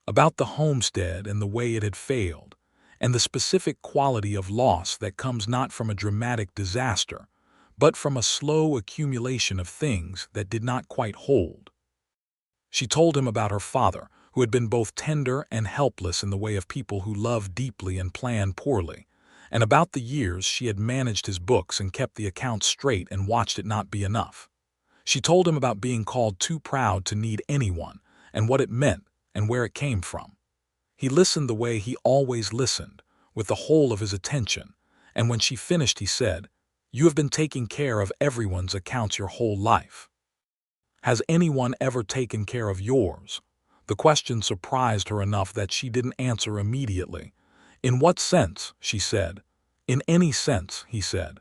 Speaker 1: about the homestead and the way it had failed, and the specific quality of loss that comes not from a dramatic disaster, but from a slow accumulation of things that did not quite hold. She told him about her father, who had been both tender and helpless in the way of people who love deeply and plan poorly, and about the years she had managed his books and kept the accounts straight and watched it not be enough. She told him about being called too proud to need anyone, and what it meant and where it came from. He listened the way he always listened, with the whole of his attention, and when she finished he said, "You have been taking care of everyone's accounts your whole life. Has anyone ever taken care of yours?" The question surprised her enough that she didn't answer immediately. "In what sense?" she said. "In any sense," he said.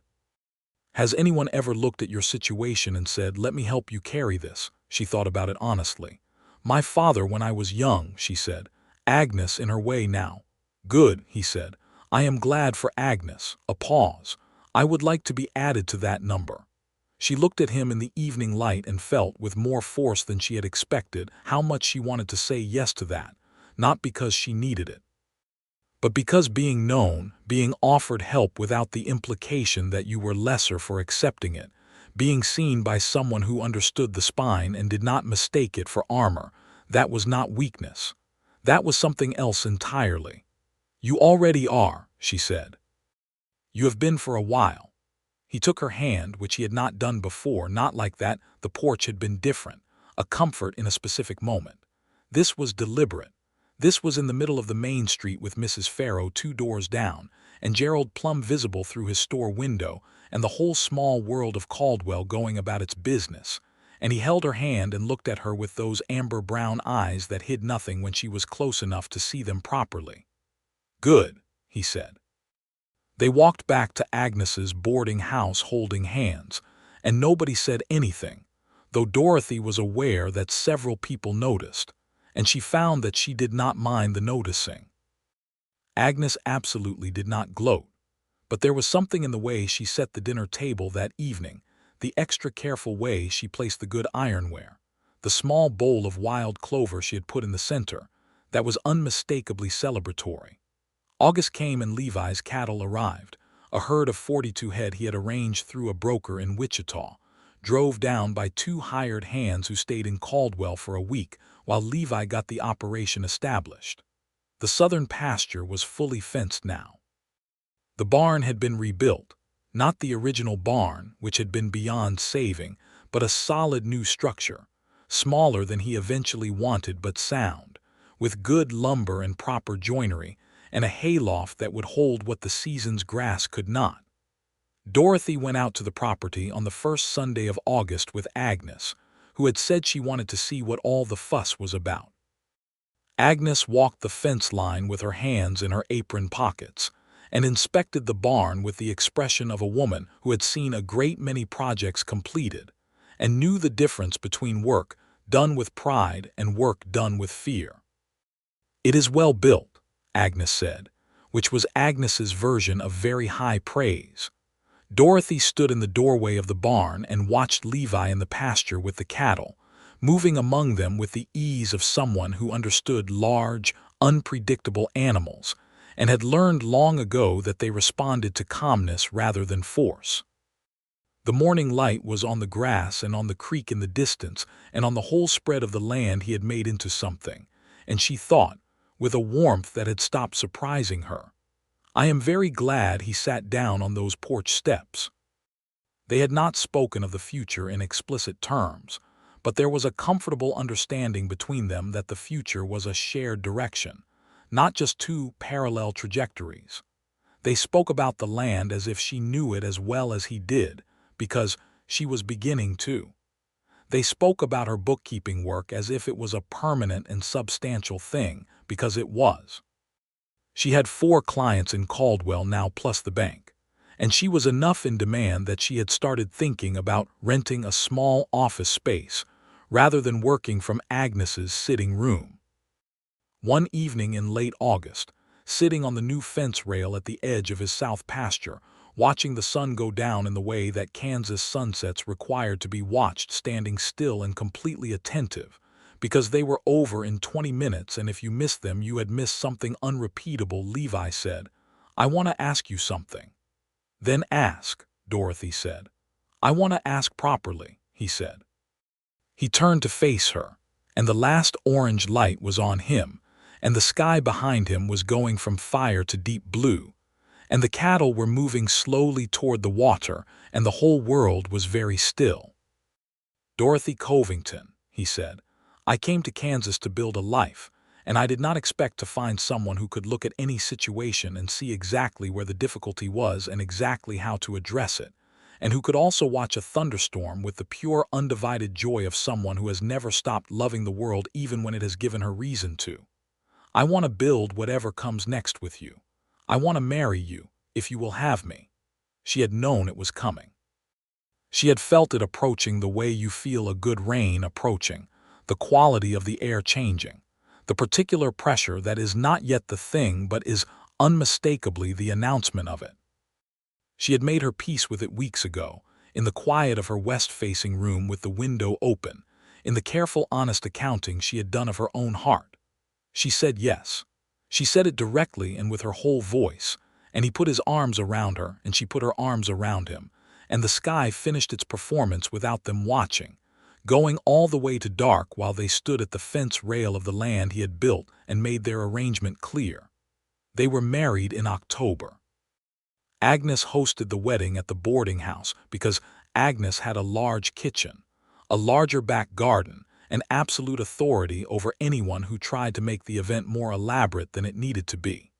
Speaker 1: "Has anyone ever looked at your situation and said, 'Let me help you carry this'?" She thought about it honestly. "My father when I was young," she said. "Agnes in her way now." "Good," he said. "I am glad for Agnes." A pause. "I would like to be added to that number." She looked at him in the evening light and felt, with more force than she had expected, how much she wanted to say yes to that, not because she needed it, but because being known, being offered help without the implication that you were lesser for accepting it, being seen by someone who understood the spine and did not mistake it for armor, that was not weakness. That was something else entirely. "You already are," she said. "You have been for a while." He took her hand, which he had not done before, not like that. The porch had been different, a comfort in a specific moment. This was deliberate. This was in the middle of the main street with Mrs. Farrow 2 doors down, and Gerald plumb visible through his store window, and the whole small world of Caldwell going about its business. And he held her hand and looked at her with those amber-brown eyes that hid nothing when she was close enough to see them properly. "Good," he said. They walked back to Agnes's boarding house holding hands, and nobody said anything, though Dorothy was aware that several people noticed, and she found that she did not mind the noticing. Agnes absolutely did not gloat, but there was something in the way she set the dinner table that evening, the extra careful way she placed the good ironware, the small bowl of wild clover she had put in the center, that was unmistakably celebratory. August came and Levi's cattle arrived, a herd of 42 head he had arranged through a broker in Wichita, drove down by 2 hired hands who stayed in Caldwell for a week while Levi got the operation established. The southern pasture was fully fenced now. The barn had been rebuilt, not the original barn, which had been beyond saving, but a solid new structure, smaller than he eventually wanted but sound, with good lumber and proper joinery, and a hayloft that would hold what the season's grass could not. Dorothy went out to the property on the first Sunday of August with Agnes, who had said she wanted to see what all the fuss was about. Agnes walked the fence line with her hands in her apron pockets, and inspected the barn with the expression of a woman who had seen a great many projects completed, and knew the difference between work done with pride and work done with fear. "It is well built," Agnes said, which was Agnes's version of very high praise. Dorothy stood in the doorway of the barn and watched Levi in the pasture with the cattle, moving among them with the ease of someone who understood large, unpredictable animals, and had learned long ago that they responded to calmness rather than force. The morning light was on the grass and on the creek in the distance and on the whole spread of the land he had made into something, and she thought, with a warmth that had stopped surprising her, "I am very glad he sat down on those porch steps." They had not spoken of the future in explicit terms, but there was a comfortable understanding between them that the future was a shared direction, not just 2 parallel trajectories. They spoke about the land as if she knew it as well as he did, because she was beginning to. They spoke about her bookkeeping work as if it was a permanent and substantial thing, because it was. She had 4 clients in Caldwell now plus the bank, and she was enough in demand that she had started thinking about renting a small office space rather than working from Agnes's sitting room. One evening in late August, sitting on the new fence rail at the edge of his south pasture, watching the sun go down in the way that Kansas sunsets required to be watched, standing still and completely attentive, because they were over in 20 minutes, and if you missed them you had missed something unrepeatable. Levi said, "I want to ask you something." "Then ask," Dorothy said. "I want to ask properly," he said. He turned to face her, and the last orange light was on him, and the sky behind him was going from fire to deep blue, and the cattle were moving slowly toward the water, and the whole world was very still. "Dorothy Covington," he said, "I came to Kansas to build a life, and I did not expect to find someone who could look at any situation and see exactly where the difficulty was and exactly how to address it, and who could also watch a thunderstorm with the pure, undivided joy of someone who has never stopped loving the world even when it has given her reason to. I want to build whatever comes next with you. I want to marry you, if you will have me." She had known it was coming. She had felt it approaching the way you feel a good rain approaching, the quality of the air changing, the particular pressure that is not yet the thing but is unmistakably the announcement of it. She had made her peace with it weeks ago, in the quiet of her west-facing room with the window open, in the careful, honest accounting she had done of her own heart. She said yes. She said it directly and with her whole voice, and he put his arms around her, and she put her arms around him, and the sky finished its performance without them watching, going all the way to dark while they stood at the fence rail of the land he had built and made their arrangement clear. They were married in October. Agnes hosted the wedding at the boarding house because Agnes had a large kitchen, a larger back garden, and absolute authority over anyone who tried to make the event more elaborate than it needed to be.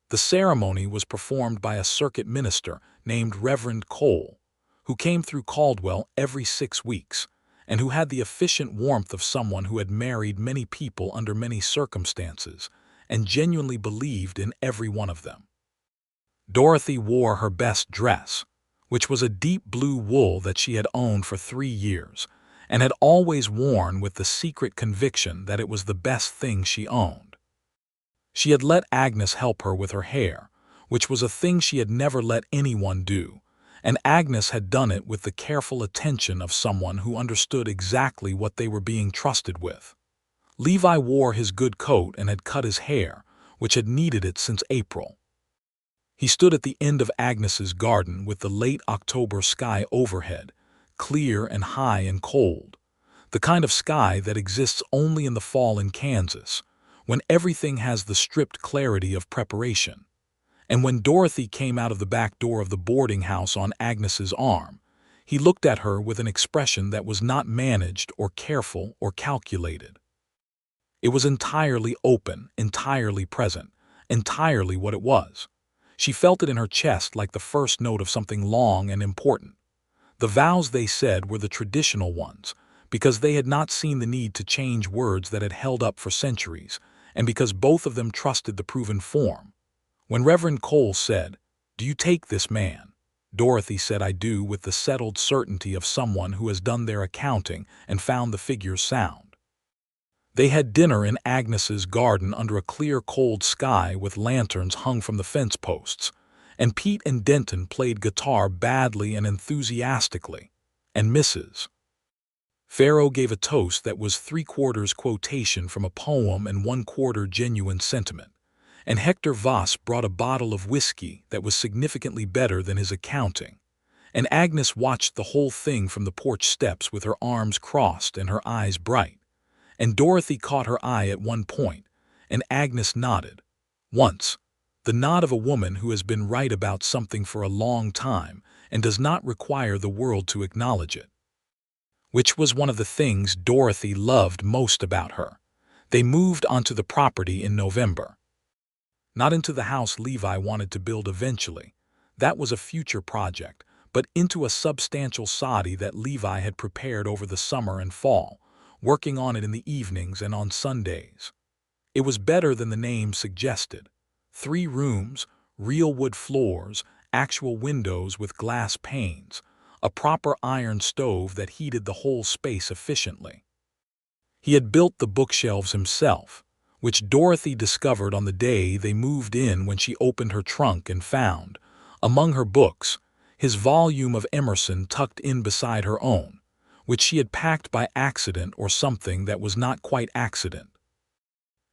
Speaker 1: The ceremony was performed by a circuit minister named Reverend Cole, who came through Caldwell every 6 weeks, and who had the efficient warmth of someone who had married many people under many circumstances and genuinely believed in every one of them. Dorothy wore her best dress, which was a deep blue wool that she had owned for 3 years, and had always worn with the secret conviction that it was the best thing she owned. She had let Agnes help her with her hair, which was a thing she had never let anyone do, and Agnes had done it with the careful attention of someone who understood exactly what they were being trusted with. Levi wore his good coat and had cut his hair, which had needed it since April. He stood at the end of Agnes's garden with the late October sky overhead, clear and high and cold, the kind of sky that exists only in the fall in Kansas, when everything has the stripped clarity of preparation. And when Dorothy came out of the back door of the boarding house on Agnes's arm, he looked at her with an expression that was not managed or careful or calculated. It was entirely open, entirely present, entirely what it was. She felt it in her chest like the first note of something long and important. The vows they said were the traditional ones, because they had not seen the need to change words that had held up for centuries, and because both of them trusted the proven form. When Reverend Cole said, "Do you take this man?" Dorothy said, "I do," with the settled certainty of someone who has done their accounting and found the figures sound. They had dinner in Agnes's garden under a clear, cold sky with lanterns hung from the fence posts, and Pete and Denton played guitar badly and enthusiastically, and Mrs. Farrow gave a toast that was 3/4 quotation from a poem and 1/4 genuine sentiment, and Hector Voss brought a bottle of whiskey that was significantly better than his accounting, and Agnes watched the whole thing from the porch steps with her arms crossed and her eyes bright. And Dorothy caught her eye at one point, and Agnes nodded. Once, the nod of a woman who has been right about something for a long time and does not require the world to acknowledge it. Which was one of the things Dorothy loved most about her. They moved onto the property in November. Not into the house Levi wanted to build eventually. That was a future project, but into a substantial soddy that Levi had prepared over the summer and fall, working on it in the evenings and on Sundays. It was better than the name suggested. 3 rooms, real wood floors, actual windows with glass panes, a proper iron stove that heated the whole space efficiently. He had built the bookshelves himself, which Dorothy discovered on the day they moved in when she opened her trunk and found, among her books, his volume of Emerson tucked in beside her own, which she had packed by accident or something that was not quite accident.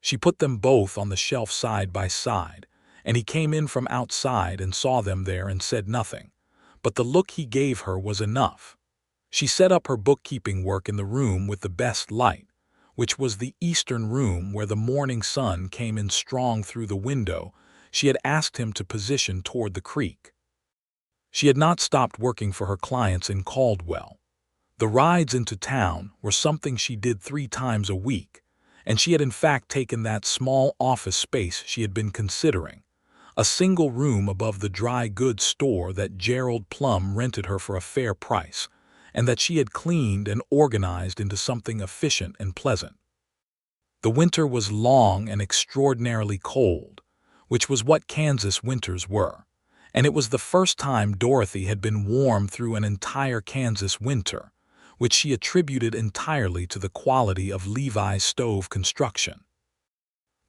Speaker 1: She put them both on the shelf side by side, and he came in from outside and saw them there and said nothing, but the look he gave her was enough. She set up her bookkeeping work in the room with the best light, which was the eastern room where the morning sun came in strong through the window she had asked him to position toward the creek. She had not stopped working for her clients in Caldwell. The rides into town were something she did 3 times a week, and she had in fact taken that small office space she had been considering, a single room above the dry goods store that Gerald Plum rented her for a fair price, and that she had cleaned and organized into something efficient and pleasant. The winter was long and extraordinarily cold, which was what Kansas winters were, and it was the first time Dorothy had been warm through an entire Kansas winter, which she attributed entirely to the quality of Levi's stove construction.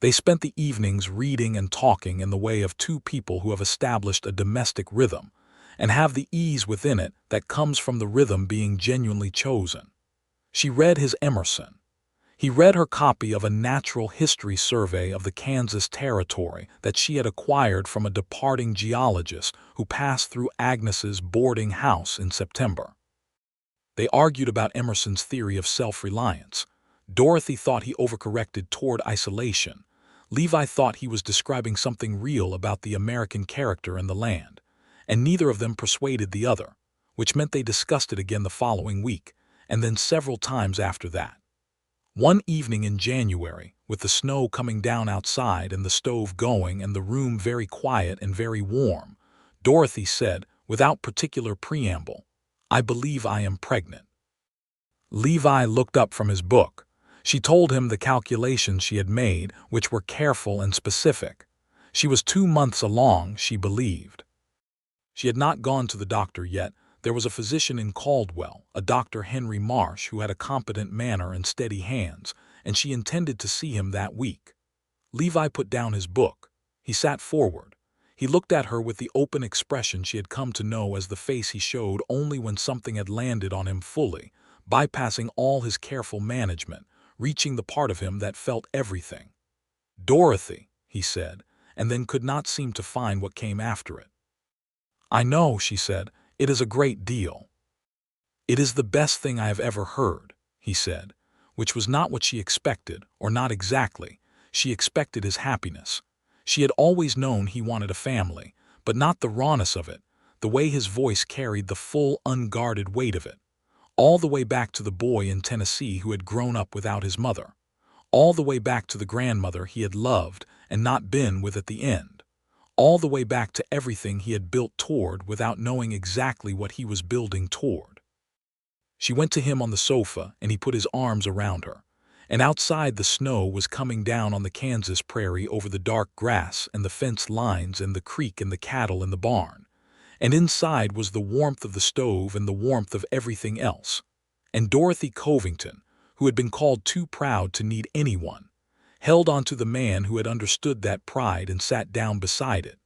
Speaker 1: They spent the evenings reading and talking in the way of 2 people who have established a domestic rhythm, and have the ease within it that comes from the rhythm being genuinely chosen. She read his Emerson. He read her copy of a natural history survey of the Kansas Territory that she had acquired from a departing geologist who passed through Agnes's boarding house in September. They argued about Emerson's theory of self-reliance. Dorothy thought he overcorrected toward isolation. Levi thought he was describing something real about the American character and the land, and neither of them persuaded the other, which meant they discussed it again the following week, and then several times after that. One evening in January, with the snow coming down outside and the stove going and the room very quiet and very warm, Dorothy said, without particular preamble, "I believe I am pregnant." Levi looked up from his book. She told him the calculations she had made, which were careful and specific. She was 2 months along, she believed. She had not gone to the doctor yet. There was a physician in Caldwell, a Dr. Henry Marsh, who had a competent manner and steady hands, and she intended to see him that week. Levi put down his book. He sat forward. He looked at her with the open expression she had come to know as the face he showed only when something had landed on him fully, bypassing all his careful management, reaching the part of him that felt everything. "Dorothy," he said, and then could not seem to find what came after it. "I know," she said, "it is a great deal." "It is the best thing I have ever heard," he said, which was not what she expected, or not exactly. She expected his happiness. She had always known he wanted a family, but not the rawness of it, the way his voice carried the full, unguarded weight of it. All the way back to the boy in Tennessee who had grown up without his mother. All the way back to the grandmother he had loved and not been with at the end. All the way back to everything he had built toward without knowing exactly what he was building toward. She went to him on the sofa and he put his arms around her. And outside the snow was coming down on the Kansas prairie over the dark grass and the fence lines and the creek and the cattle in the barn. And inside was the warmth of the stove and the warmth of everything else. And Dorothy Covington, who had been called too proud to need anyone, held on to the man who had understood that pride and sat down beside it,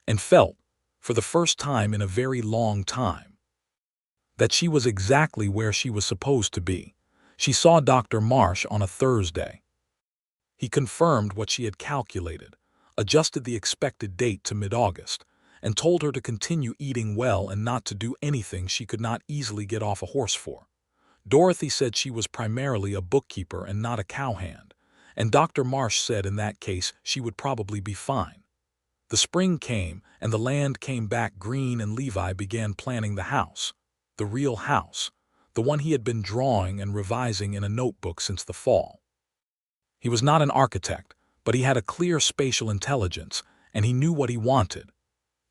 Speaker 1: and felt, for the first time in a very long time, that she was exactly where she was supposed to be. She saw Dr. Marsh on a Thursday. He confirmed what she had calculated, adjusted the expected date to mid-August, and told her to continue eating well and not to do anything she could not easily get off a horse for. Dorothy said she was primarily a bookkeeper and not a cowhand, and Dr. Marsh said in that case she would probably be fine. The spring came, and the land came back green, and Levi began planning the house, the real house, the one he had been drawing and revising in a notebook since the fall. He was not an architect, but he had a clear spatial intelligence, and he knew what he wanted.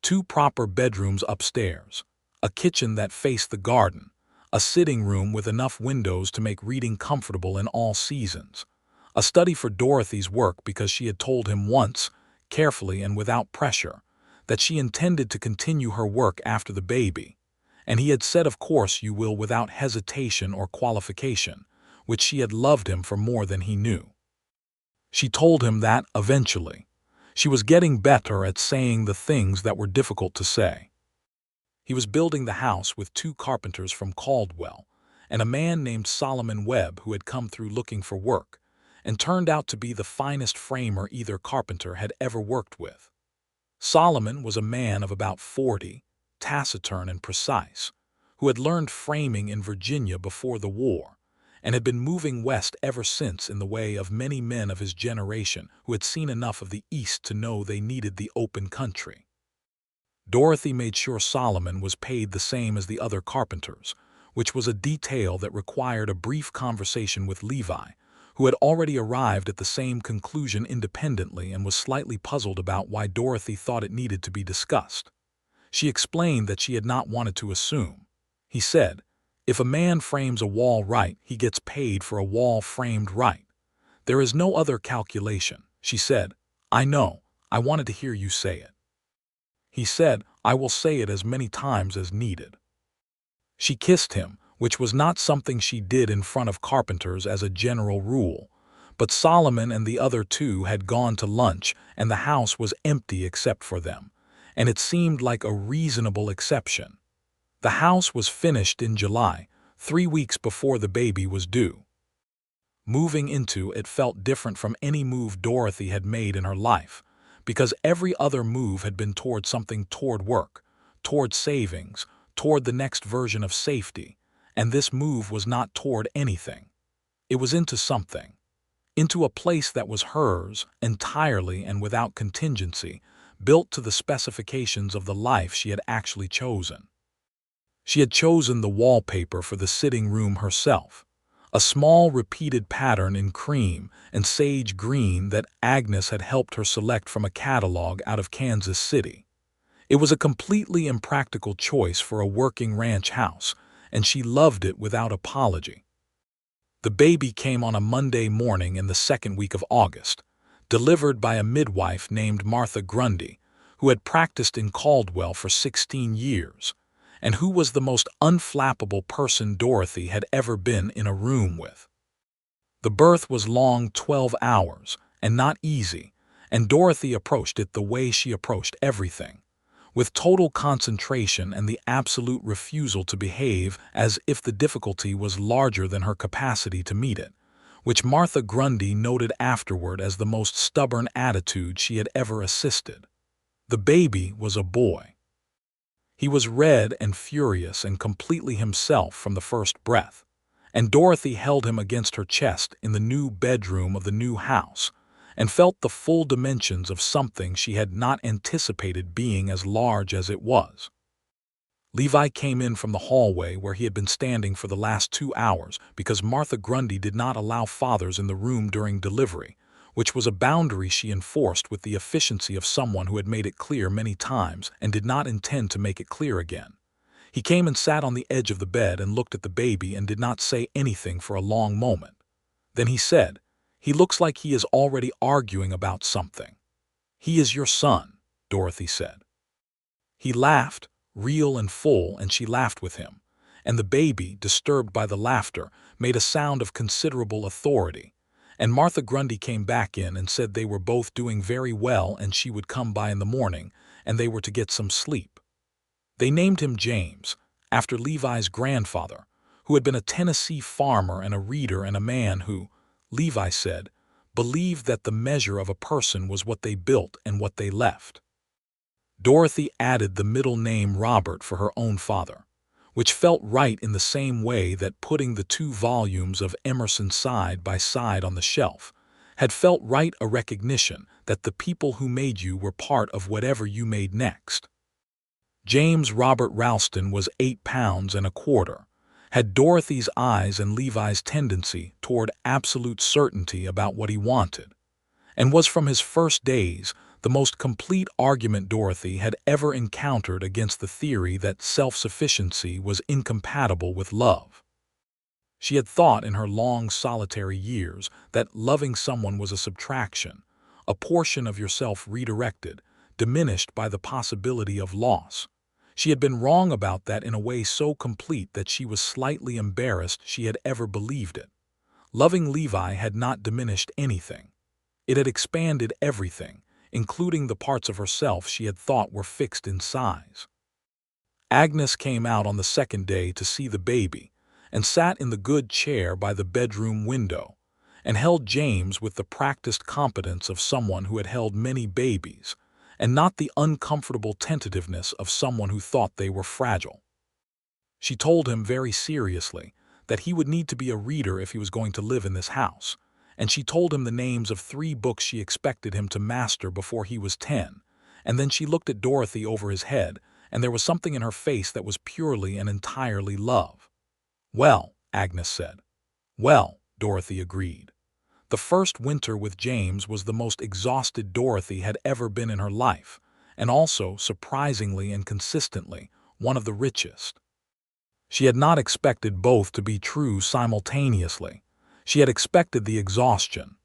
Speaker 1: 2 proper bedrooms upstairs, a kitchen that faced the garden, a sitting room with enough windows to make reading comfortable in all seasons, a study for Dorothy's work because she had told him once, carefully and without pressure, that she intended to continue her work after the baby, and he had said, "Of course you will," without hesitation or qualification, which she had loved him for more than he knew. She told him that, eventually, she was getting better at saying the things that were difficult to say. He was building the house with 2 carpenters from Caldwell and a man named Solomon Webb who had come through looking for work and turned out to be the finest framer either carpenter had ever worked with. Solomon was a man of about 40, taciturn and precise, who had learned framing in Virginia before the war and had been moving west ever since in the way of many men of his generation who had seen enough of the East to know they needed the open country. Dorothy made sure Solomon was paid the same as the other carpenters, which was a detail that required a brief conversation with Levi, who had already arrived at the same conclusion independently and was slightly puzzled about why Dorothy thought it needed to be discussed. She explained that she had not wanted to assume. He said, "If a man frames a wall right, he gets paid for a wall framed right. There is no other calculation." She said, "I know, I wanted to hear you say it." He said, "I will say it as many times as needed." She kissed him, which was not something she did in front of carpenters as a general rule, but Solomon and the other 2 had gone to lunch and the house was empty except for them, and it seemed like a reasonable exception. The house was finished in July, 3 weeks before the baby was due. Moving into it felt different from any move Dorothy had made in her life, because every other move had been toward something, toward work, toward savings, toward the next version of safety, and this move was not toward anything. It was into something, into a place that was hers entirely and without contingency, built to the specifications of the life she had actually chosen. She had chosen the wallpaper for the sitting room herself, a small repeated pattern in cream and sage green that Agnes had helped her select from a catalog out of Kansas City. It was a completely impractical choice for a working ranch house, and she loved it without apology. The baby came on a Monday morning in the 2nd week of August, delivered by a midwife named Martha Grundy, who had practiced in Caldwell for 16 years, and who was the most unflappable person Dorothy had ever been in a room with. The birth was long, 12 hours, and not easy, and Dorothy approached it the way she approached everything, with total concentration and the absolute refusal to behave as if the difficulty was larger than her capacity to meet it, which Martha Grundy noted afterward as the most stubborn attitude she had ever assisted. The baby was a boy. He was red and furious and completely himself from the first breath, and Dorothy held him against her chest in the new bedroom of the new house and felt the full dimensions of something she had not anticipated being as large as it was. Levi came in from the hallway where he had been standing for the last 2 hours because Martha Grundy did not allow fathers in the room during delivery, which was a boundary she enforced with the efficiency of someone who had made it clear many times and did not intend to make it clear again. He came and sat on the edge of the bed and looked at the baby and did not say anything for a long moment. Then he said, "He looks like he is already arguing about something." "He is your son," Dorothy said. He laughed, real and full, and she laughed with him, and the baby, disturbed by the laughter, made a sound of considerable authority. And Martha Grundy came back in and said they were both doing very well and she would come by in the morning, and they were to get some sleep. They named him James, after Levi's grandfather, who had been a Tennessee farmer and a reader and a man who, Levi said, believed that the measure of a person was what they built and what they left. Dorothy added the middle name Robert for her own father, which felt right in the same way that putting the 2 volumes of Emerson side by side on the shelf had felt right, a recognition that the people who made you were part of whatever you made next. James Robert Ralston was 8 pounds and a quarter, had Dorothy's eyes and Levi's tendency toward absolute certainty about what he wanted, and was from his first days the most complete argument Dorothy had ever encountered against the theory that self-sufficiency was incompatible with love. She had thought in her long solitary years that loving someone was a subtraction, a portion of yourself redirected, diminished by the possibility of loss. She had been wrong about that in a way so complete that she was slightly embarrassed she had ever believed it. Loving Levi had not diminished anything. It had expanded everything, including the parts of herself she had thought were fixed in size. Agnes came out on the second day to see the baby, and sat in the good chair by the bedroom window, and held James with the practiced competence of someone who had held many babies, and not the uncomfortable tentativeness of someone who thought they were fragile. She told him very seriously that he would need to be a reader if he was going to live in this house, and she told him the names of 3 books she expected him to master before he was 10, and then she looked at Dorothy over his head, and there was something in her face that was purely and entirely love. "Well," Agnes said. "Well," Dorothy agreed. The first winter with James was the most exhausted Dorothy had ever been in her life, and also, surprisingly and consistently, one of the richest. She had not expected both to be true simultaneously. She had expected the exhaustion.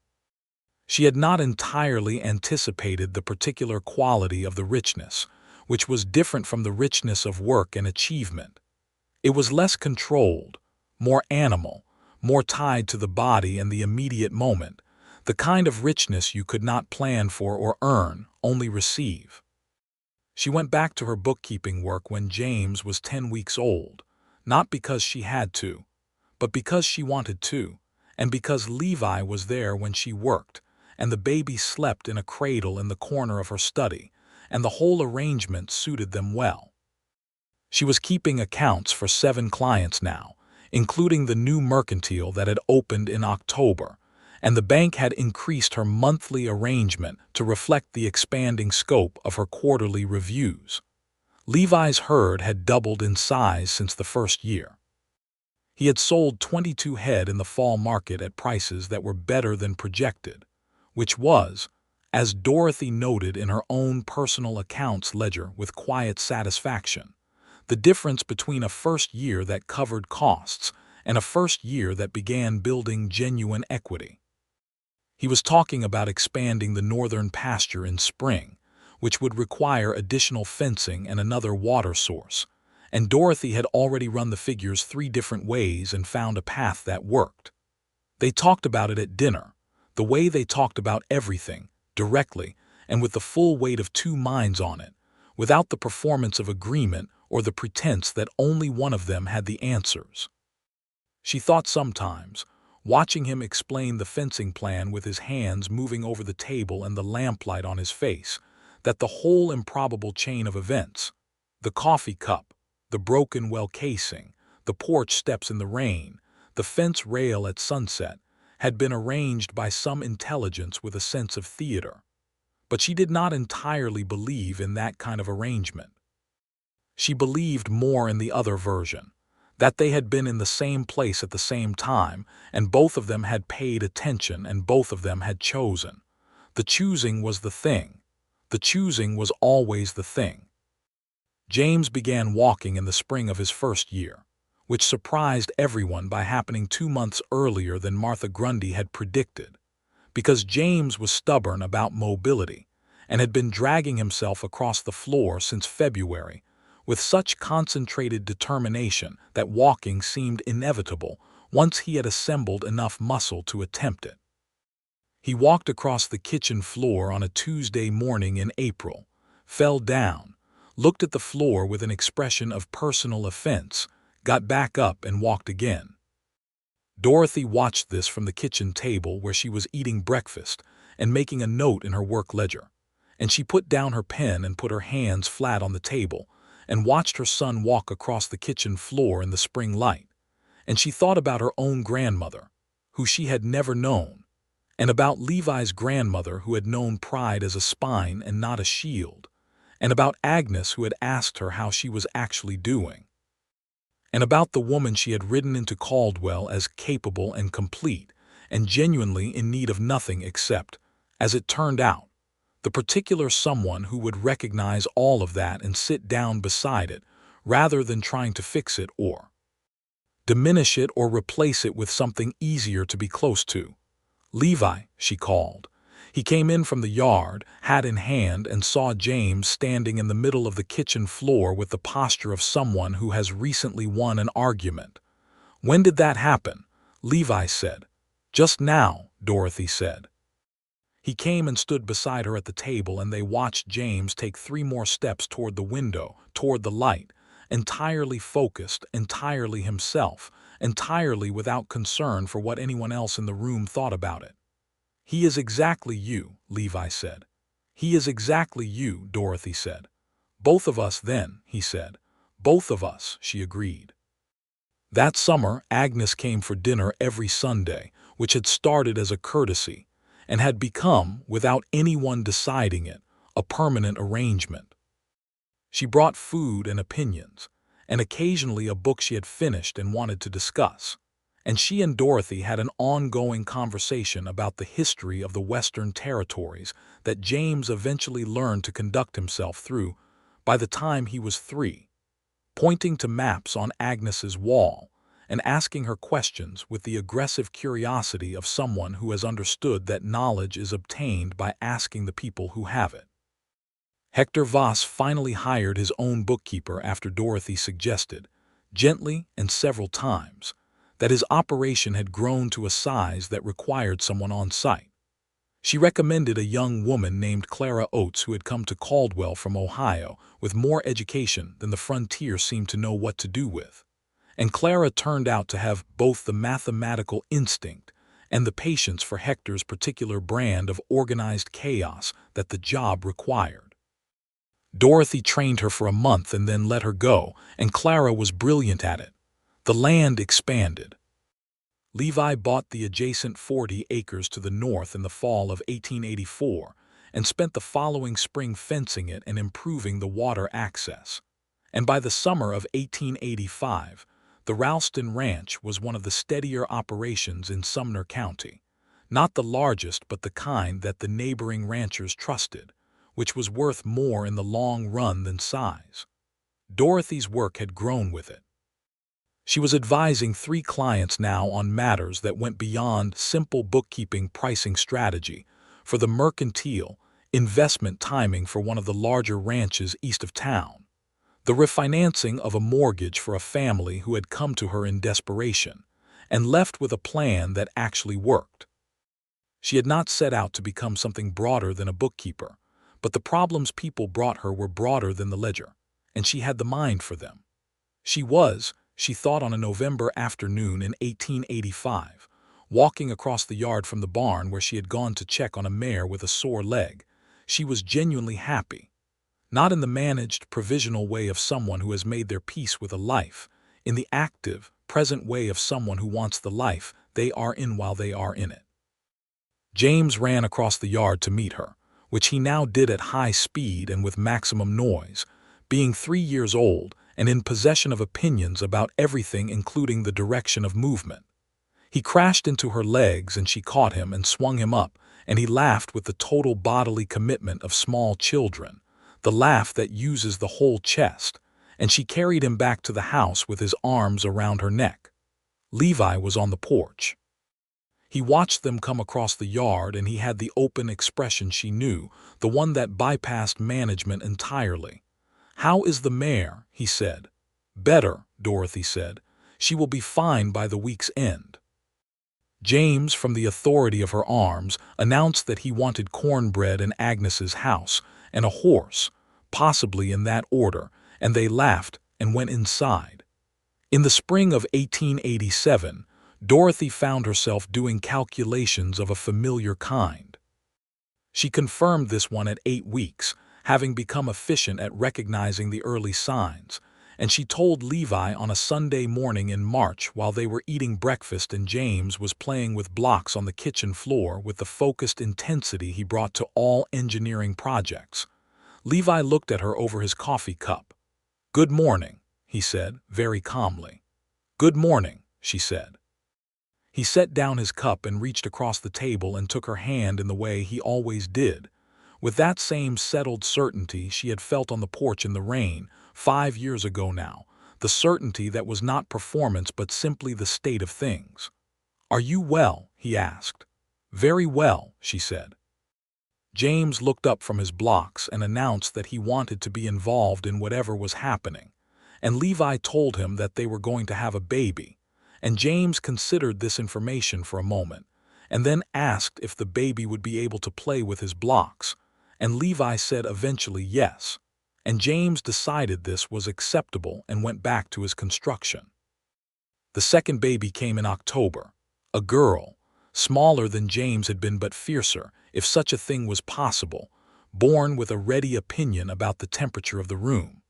Speaker 1: She had not entirely anticipated the particular quality of the richness, which was different from the richness of work and achievement. It was less controlled, more animal, more tied to the body and the immediate moment, the kind of richness you could not plan for or earn, only receive. She went back to her bookkeeping work when James was 10 weeks old, not because she had to, but because she wanted to, and because Levi was there when she worked, and the baby slept in a cradle in the corner of her study, and the whole arrangement suited them well. She was keeping accounts for 7 clients now, including the new mercantile that had opened in October, and the bank had increased her monthly arrangement to reflect the expanding scope of her quarterly reviews. Levi's herd had doubled in size since the first year. He had sold 22 head in the fall market at prices that were better than projected, which was, as Dorothy noted in her own personal accounts ledger with quiet satisfaction, the difference between a first year that covered costs and a first year that began building genuine equity. He was talking about expanding the northern pasture in spring, which would require additional fencing and another water source, and Dorothy had already run the figures 3 different ways and found a path that worked. They talked about it at dinner, the way they talked about everything, directly, and with the full weight of 2 minds on it, without the performance of agreement or the pretense that only one of them had the answers. She thought sometimes, watching him explain the fencing plan with his hands moving over the table and the lamplight on his face, that the whole improbable chain of events, the coffee cup, the broken well casing, the porch steps in the rain, the fence rail at sunset, had been arranged by some intelligence with a sense of theater. But she did not entirely believe in that kind of arrangement. She believed more in the other version, that they had been in the same place at the same time, and both of them had paid attention and both of them had chosen. The choosing was the thing. The choosing was always the thing. James began walking in the spring of his first year, which surprised everyone by happening 2 months earlier than Martha Grundy had predicted, because James was stubborn about mobility and had been dragging himself across the floor since February, with such concentrated determination that walking seemed inevitable once he had assembled enough muscle to attempt it. He walked across the kitchen floor on a Tuesday morning in April, fell down, looked at the floor with an expression of personal offense, got back up and walked again. Dorothy watched this from the kitchen table where she was eating breakfast and making a note in her work ledger, and she put down her pen and put her hands flat on the table and watched her son walk across the kitchen floor in the spring light, and she thought about her own grandmother, who she had never known, and about Levi's grandmother who had known pride as a spine and not a shield, and about Agnes who had asked her how she was actually doing, and about the woman she had ridden into Caldwell as capable and complete and genuinely in need of nothing except, as it turned out, the particular someone who would recognize all of that and sit down beside it rather than trying to fix it or diminish it or replace it with something easier to be close to. "Levi," she called. He came in from the yard, hat in hand, and saw James standing in the middle of the kitchen floor with the posture of someone who has recently won an argument. "When did that happen?" Levi said. "Just now," Dorothy said. He came and stood beside her at the table, and they watched James take 3 more steps toward the window, toward the light, entirely focused, entirely himself, entirely without concern for what anyone else in the room thought about it. "He is exactly you," Levi said. "He is exactly you," Dorothy said. "Both of us then," he said. "Both of us," she agreed. That summer, Agnes came for dinner every Sunday, which had started as a courtesy, and had become, without anyone deciding it, a permanent arrangement. She brought food and opinions, and occasionally a book she had finished and wanted to discuss, and she and Dorothy had an ongoing conversation about the history of the Western Territories that James eventually learned to conduct himself through by the time he was 3, pointing to maps on Agnes's wall and asking her questions with the aggressive curiosity of someone who has understood that knowledge is obtained by asking the people who have it. Hector Voss finally hired his own bookkeeper after Dorothy suggested, gently and several times, that his operation had grown to a size that required someone on site. She recommended a young woman named Clara Oates who had come to Caldwell from Ohio with more education than the frontier seemed to know what to do with. And Clara turned out to have both the mathematical instinct and the patience for Hector's particular brand of organized chaos that the job required. Dorothy trained her for a month and then let her go, and Clara was brilliant at it. The land expanded. Levi bought the adjacent 40 acres to the north in the fall of 1884 and spent the following spring fencing it and improving the water access. And by the summer of 1885, the Ralston Ranch was one of the steadier operations in Sumner County, not the largest but the kind that the neighboring ranchers trusted, which was worth more in the long run than size. Dorothy's work had grown with it. She was advising 3 clients now on matters that went beyond simple bookkeeping pricing strategy for the mercantile investment timing for one of the larger ranches east of town, the refinancing of a mortgage for a family who had come to her in desperation and left with a plan that actually worked. She had not set out to become something broader than a bookkeeper, but the problems people brought her were broader than the ledger, and she had the mind for them. She thought on a November afternoon in 1885, walking across the yard from the barn where she had gone to check on a mare with a sore leg, she was genuinely happy. Not in the managed, provisional way of someone who has made their peace with a life, in the active, present way of someone who wants the life they are in while they are in it. James ran across the yard to meet her, which he now did at high speed and with maximum noise, being 3 years old and in possession of opinions about everything including the direction of movement. He crashed into her legs and she caught him and swung him up, and he laughed with the total bodily commitment of small children, the laugh that uses the whole chest, and she carried him back to the house with his arms around her neck. Levi was on the porch. He watched them come across the yard, and he had the open expression she knew, the one that bypassed management entirely. "How is the mare?" he said. "Better," Dorothy said. "She will be fine by the week's end." James, from the authority of her arms, announced that he wanted cornbread in Agnes's house and a horse, possibly in that order, and they laughed and went inside. In the spring of 1887, Dorothy found herself doing calculations of a familiar kind. She confirmed this one at 8 weeks, having become efficient at recognizing the early signs, and she told Levi on a Sunday morning in March while they were eating breakfast and James was playing with blocks on the kitchen floor with the focused intensity he brought to all engineering projects. Levi looked at her over his coffee cup. "Good morning," he said, very calmly. "Good morning," she said. He set down his cup and reached across the table and took her hand in the way he always did, with that same settled certainty she had felt on the porch in the rain 5 years ago now, the certainty that was not performance but simply the state of things. "Are you well?" he asked. "Very well," she said. James looked up from his blocks and announced that he wanted to be involved in whatever was happening, and Levi told him that they were going to have a baby, and James considered this information for a moment, and then asked if the baby would be able to play with his blocks, and Levi said eventually yes, and James decided this was acceptable and went back to his construction. The second baby came in October, a girl, smaller than James had been but fiercer, if such a thing was possible, born with a ready opinion about the temperature of the room.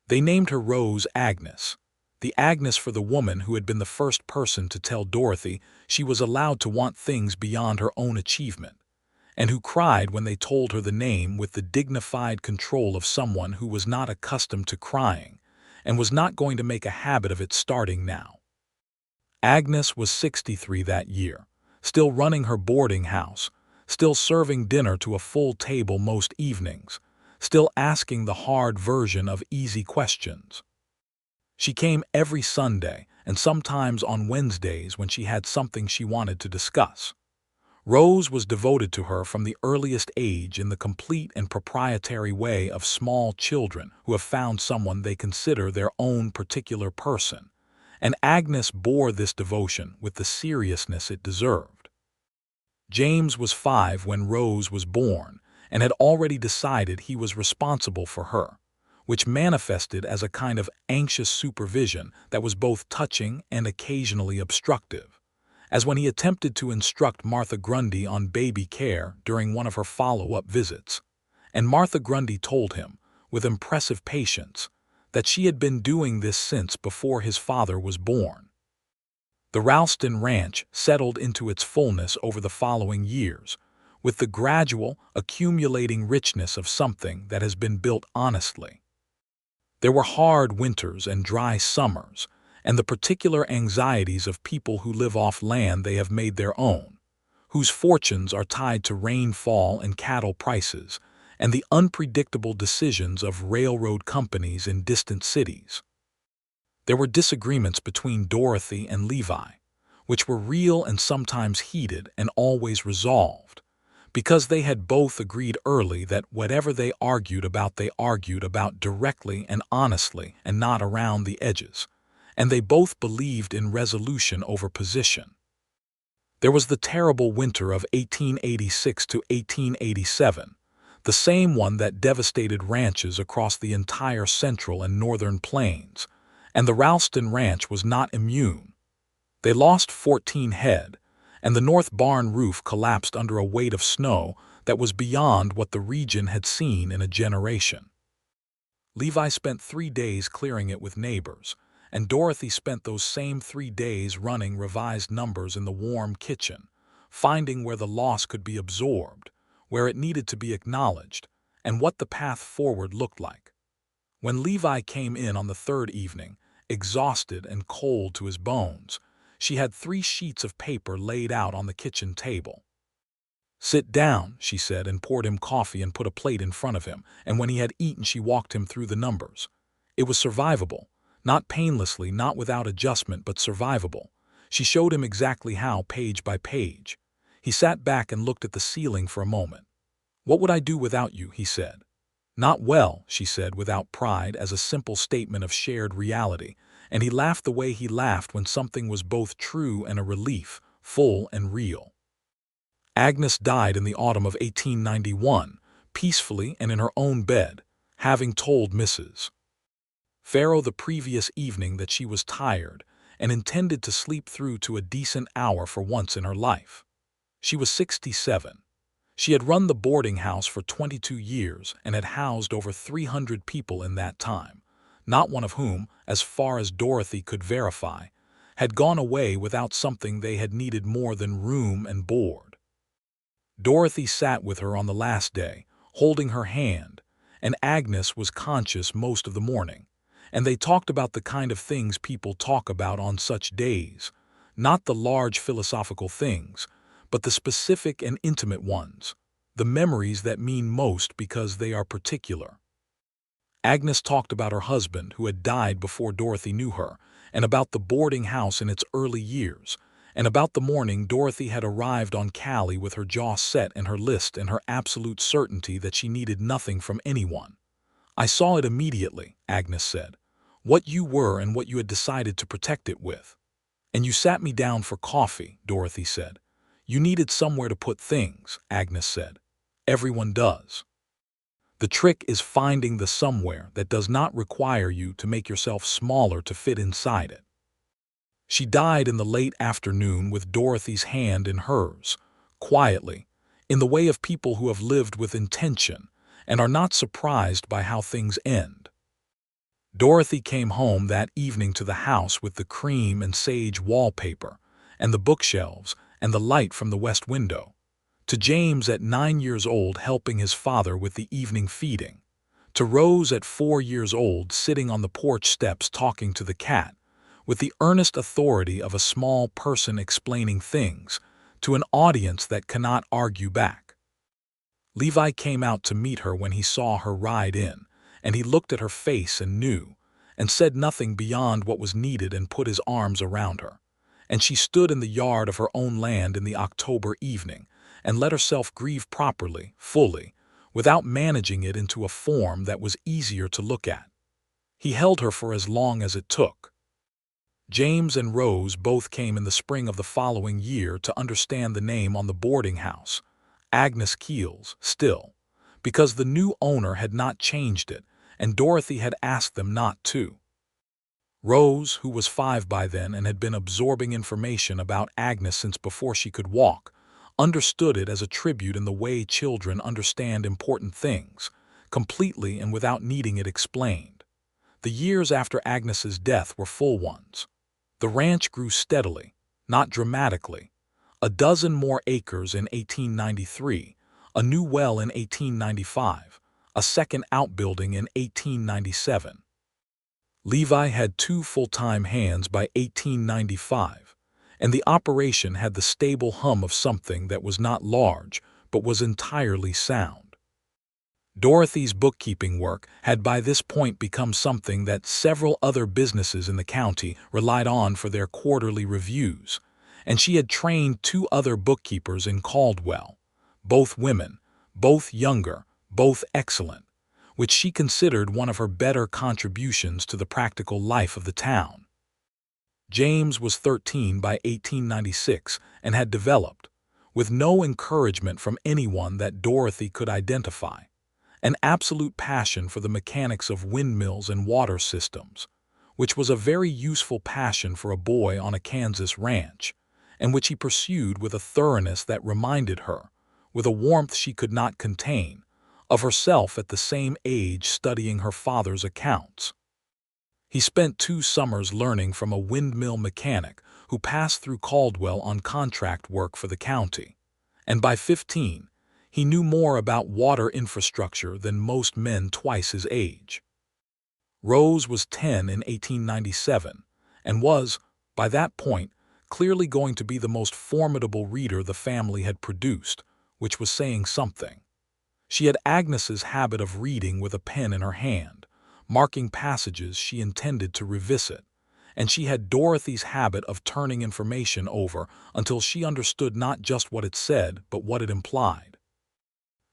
Speaker 1: They named her Rose Agnes, the Agnes for the woman who had been the first person to tell Dorothy she was allowed to want things beyond her own achievement, and who cried when they told her the name with the dignified control of someone who was not accustomed to crying and was not going to make a habit of it starting now. Agnes was 63 that year, still running her boarding house, still serving dinner to a full table most evenings, still asking the hard version of easy questions. She came every Sunday and sometimes on Wednesdays when she had something she wanted to discuss. Rose was devoted to her from the earliest age in the complete and proprietary way of small children who have found someone they consider their own particular person, and Agnes bore this devotion with the seriousness it deserved. James was 5 when Rose was born and had already decided he was responsible for her, which manifested as a kind of anxious supervision that was both touching and occasionally obstructive, as when he attempted to instruct Martha Grundy on baby care during one of her follow-up visits, and Martha Grundy told him, with impressive patience, that she had been doing this since before his father was born. The Ralston ranch settled into its fullness over the following years, with the gradual, accumulating richness of something that has been built honestly. There were hard winters and dry summers, and the particular anxieties of people who live off land they have made their own, whose fortunes are tied to rainfall and cattle prices, and the unpredictable decisions of railroad companies in distant cities. There were disagreements between Dorothy and Levi, which were real and sometimes heated and always resolved, because they had both agreed early that whatever they argued about directly and honestly and not around the edges, and they both believed in resolution over position. There was the terrible winter of 1886 to 1887, the same one that devastated ranches across the entire central and northern plains, and the Ralston ranch was not immune. They lost 14 head, and the north barn roof collapsed under a weight of snow that was beyond what the region had seen in a generation. Levi spent 3 days clearing it with neighbors, and Dorothy spent those same 3 days running revised numbers in the warm kitchen, finding where the loss could be absorbed, where it needed to be acknowledged, and what the path forward looked like. When Levi came in on the third evening, exhausted and cold to his bones, she had 3 sheets of paper laid out on the kitchen table. "Sit down," she said, and poured him coffee and put a plate in front of him, and when he had eaten she walked him through the numbers. It was survivable, not painlessly, not without adjustment, but survivable. She showed him exactly how, page by page. He sat back and looked at the ceiling for a moment. "What would I do without you?" he said. "Not well," she said without pride, as a simple statement of shared reality, and he laughed the way he laughed when something was both true and a relief, full and real. Agnes died in the autumn of 1891, peacefully and in her own bed, having told Mrs. Farrow the previous evening that she was tired and intended to sleep through to a decent hour for once in her life. She was 67. She had run the boarding house for 22 years and had housed over 300 people in that time, not one of whom, as far as Dorothy could verify, had gone away without something they had needed more than room and board. Dorothy sat with her on the last day, holding her hand, and Agnes was conscious most of the morning, and they talked about the kind of things people talk about on such days, not the large philosophical things, but the specific and intimate ones, the memories that mean most because they are particular. Agnes talked about her husband who had died before Dorothy knew her, and about the boarding house in its early years, and about the morning Dorothy had arrived on Cali with her jaw set and her list and her absolute certainty that she needed nothing from anyone. "I saw it immediately," Agnes said, "what you were and what you had decided to protect it with." "And you sat me down for coffee," Dorothy said. You needed somewhere to put things, Agnes said. Everyone does. The trick is finding the somewhere that does not require you to make yourself smaller to fit inside it. She died in the late afternoon with Dorothy's hand in hers, quietly, in the way of people who have lived with intention and are not surprised by how things end. Dorothy came home that evening to the house with the cream and sage wallpaper, and the bookshelves, and the light from the west window. To James at 9 years old helping his father with the evening feeding. To Rose at 4 years old sitting on the porch steps talking to the cat, with the earnest authority of a small person explaining things, to an audience that cannot argue back. Levi came out to meet her when he saw her ride in, and he looked at her face and knew, and said nothing beyond what was needed and put his arms around her. And she stood in the yard of her own land in the October evening, and let herself grieve properly, fully, without managing it into a form that was easier to look at. He held her for as long as it took. James and Rose both came in the spring of the following year to understand the name on the boarding house, Agnes Keels, still, because the new owner had not changed it, and Dorothy had asked them not to. Rose, who was 5 by then and had been absorbing information about Agnes since before she could walk, understood it as a tribute in the way children understand important things, completely and without needing it explained. The years after Agnes's death were full ones. The ranch grew steadily, not dramatically. A dozen more acres in 1893, a new well in 1895, a second outbuilding in 1897. Levi had 2 full-time hands by 1895, and the operation had the stable hum of something that was not large but was entirely sound. Dorothy's bookkeeping work had by this point become something that several other businesses in the county relied on for their quarterly reviews, and she had trained 2 other bookkeepers in Caldwell, both women, both younger, both excellent, which she considered one of her better contributions to the practical life of the town. James was 13 by 1896 and had developed, with no encouragement from anyone that Dorothy could identify, an absolute passion for the mechanics of windmills and water systems, which was a very useful passion for a boy on a Kansas ranch, and which he pursued with a thoroughness that reminded her, with a warmth she could not contain, of herself at the same age studying her father's accounts. He spent 2 summers learning from a windmill mechanic who passed through Caldwell on contract work for the county, and by 15, he knew more about water infrastructure than most men twice his age. Rose was 10 in 1897 and was, by that point, clearly going to be the most formidable reader the family had produced, which was saying something. She had Agnes's habit of reading with a pen in her hand, marking passages she intended to revisit, and she had Dorothy's habit of turning information over until she understood not just what it said but what it implied.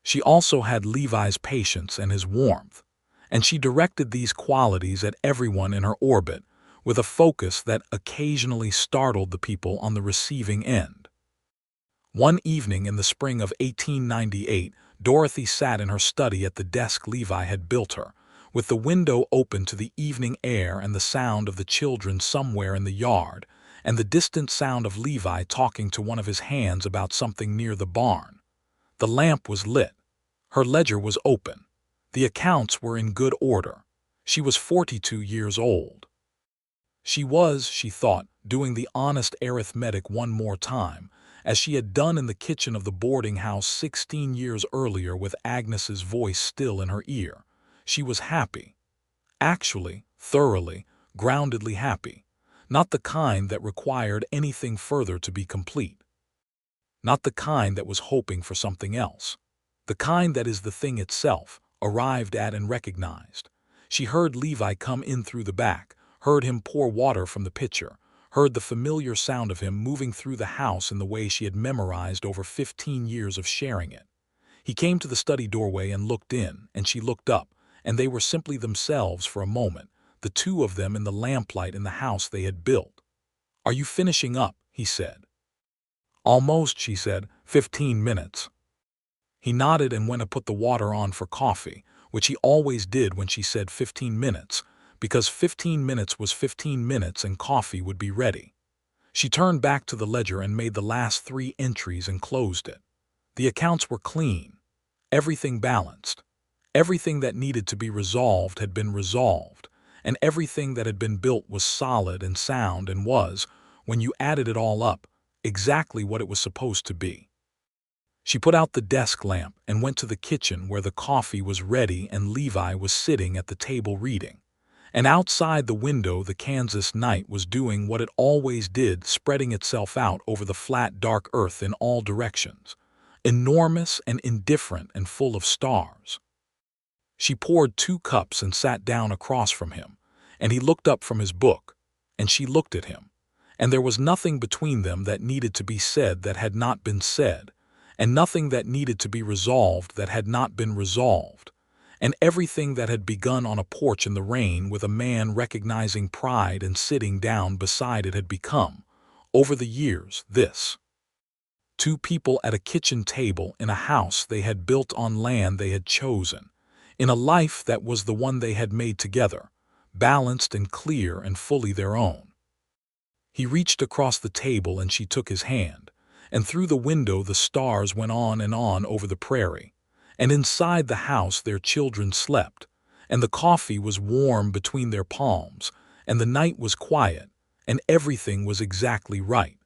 Speaker 1: She also had Levi's patience and his warmth, and she directed these qualities at everyone in her orbit with a focus that occasionally startled the people on the receiving end. One evening in the spring of 1898, Dorothy sat in her study at the desk Levi had built her, with the window open to the evening air and the sound of the children somewhere in the yard, and the distant sound of Levi talking to one of his hands about something near the barn. The lamp was lit. Her ledger was open. The accounts were in good order. She was 42 years old. She was, she thought, doing the honest arithmetic one more time, as she had done in the kitchen of the boarding house 16 years earlier with Agnes's voice still in her ear. She was happy. Actually, thoroughly, groundedly happy. Not the kind that required anything further to be complete. Not the kind that was hoping for something else. The kind that is the thing itself, arrived at and recognized. She heard Levi come in through the back, heard him pour water from the pitcher, heard the familiar sound of him moving through the house in the way she had memorized over 15 years of sharing it. He came to the study doorway and looked in, and she looked up, and they were simply themselves for a moment, the 2 of them in the lamplight in the house they had built. "Are you finishing up?" he said. Almost, she said. 15 minutes. He nodded and went to put the water on for coffee, which he always did when she said 15 minutes, because 15 minutes was 15 minutes and coffee would be ready. She turned back to the ledger and made the last 3 entries and closed it. The accounts were clean. Everything balanced. Everything that needed to be resolved had been resolved, and everything that had been built was solid and sound and was, when you added it all up, exactly what it was supposed to be. She put out the desk lamp and went to the kitchen where the coffee was ready and Levi was sitting at the table reading. And outside the window the Kansas night was doing what it always did, spreading itself out over the flat dark earth in all directions, enormous and indifferent and full of stars. She poured 2 cups and sat down across from him, and he looked up from his book, and she looked at him, and there was nothing between them that needed to be said that had not been said, and nothing that needed to be resolved that had not been resolved, and everything that had begun on a porch in the rain with a man recognizing pride and sitting down beside it had become, over the years, this. 2 people at a kitchen table in a house they had built on land they had chosen, in a life that was the one they had made together, balanced and clear and fully their own. He reached across the table and she took his hand, and through the window the stars went on and on over the prairie, and inside the house their children slept, and the coffee was warm between their palms, and the night was quiet, and everything was exactly right.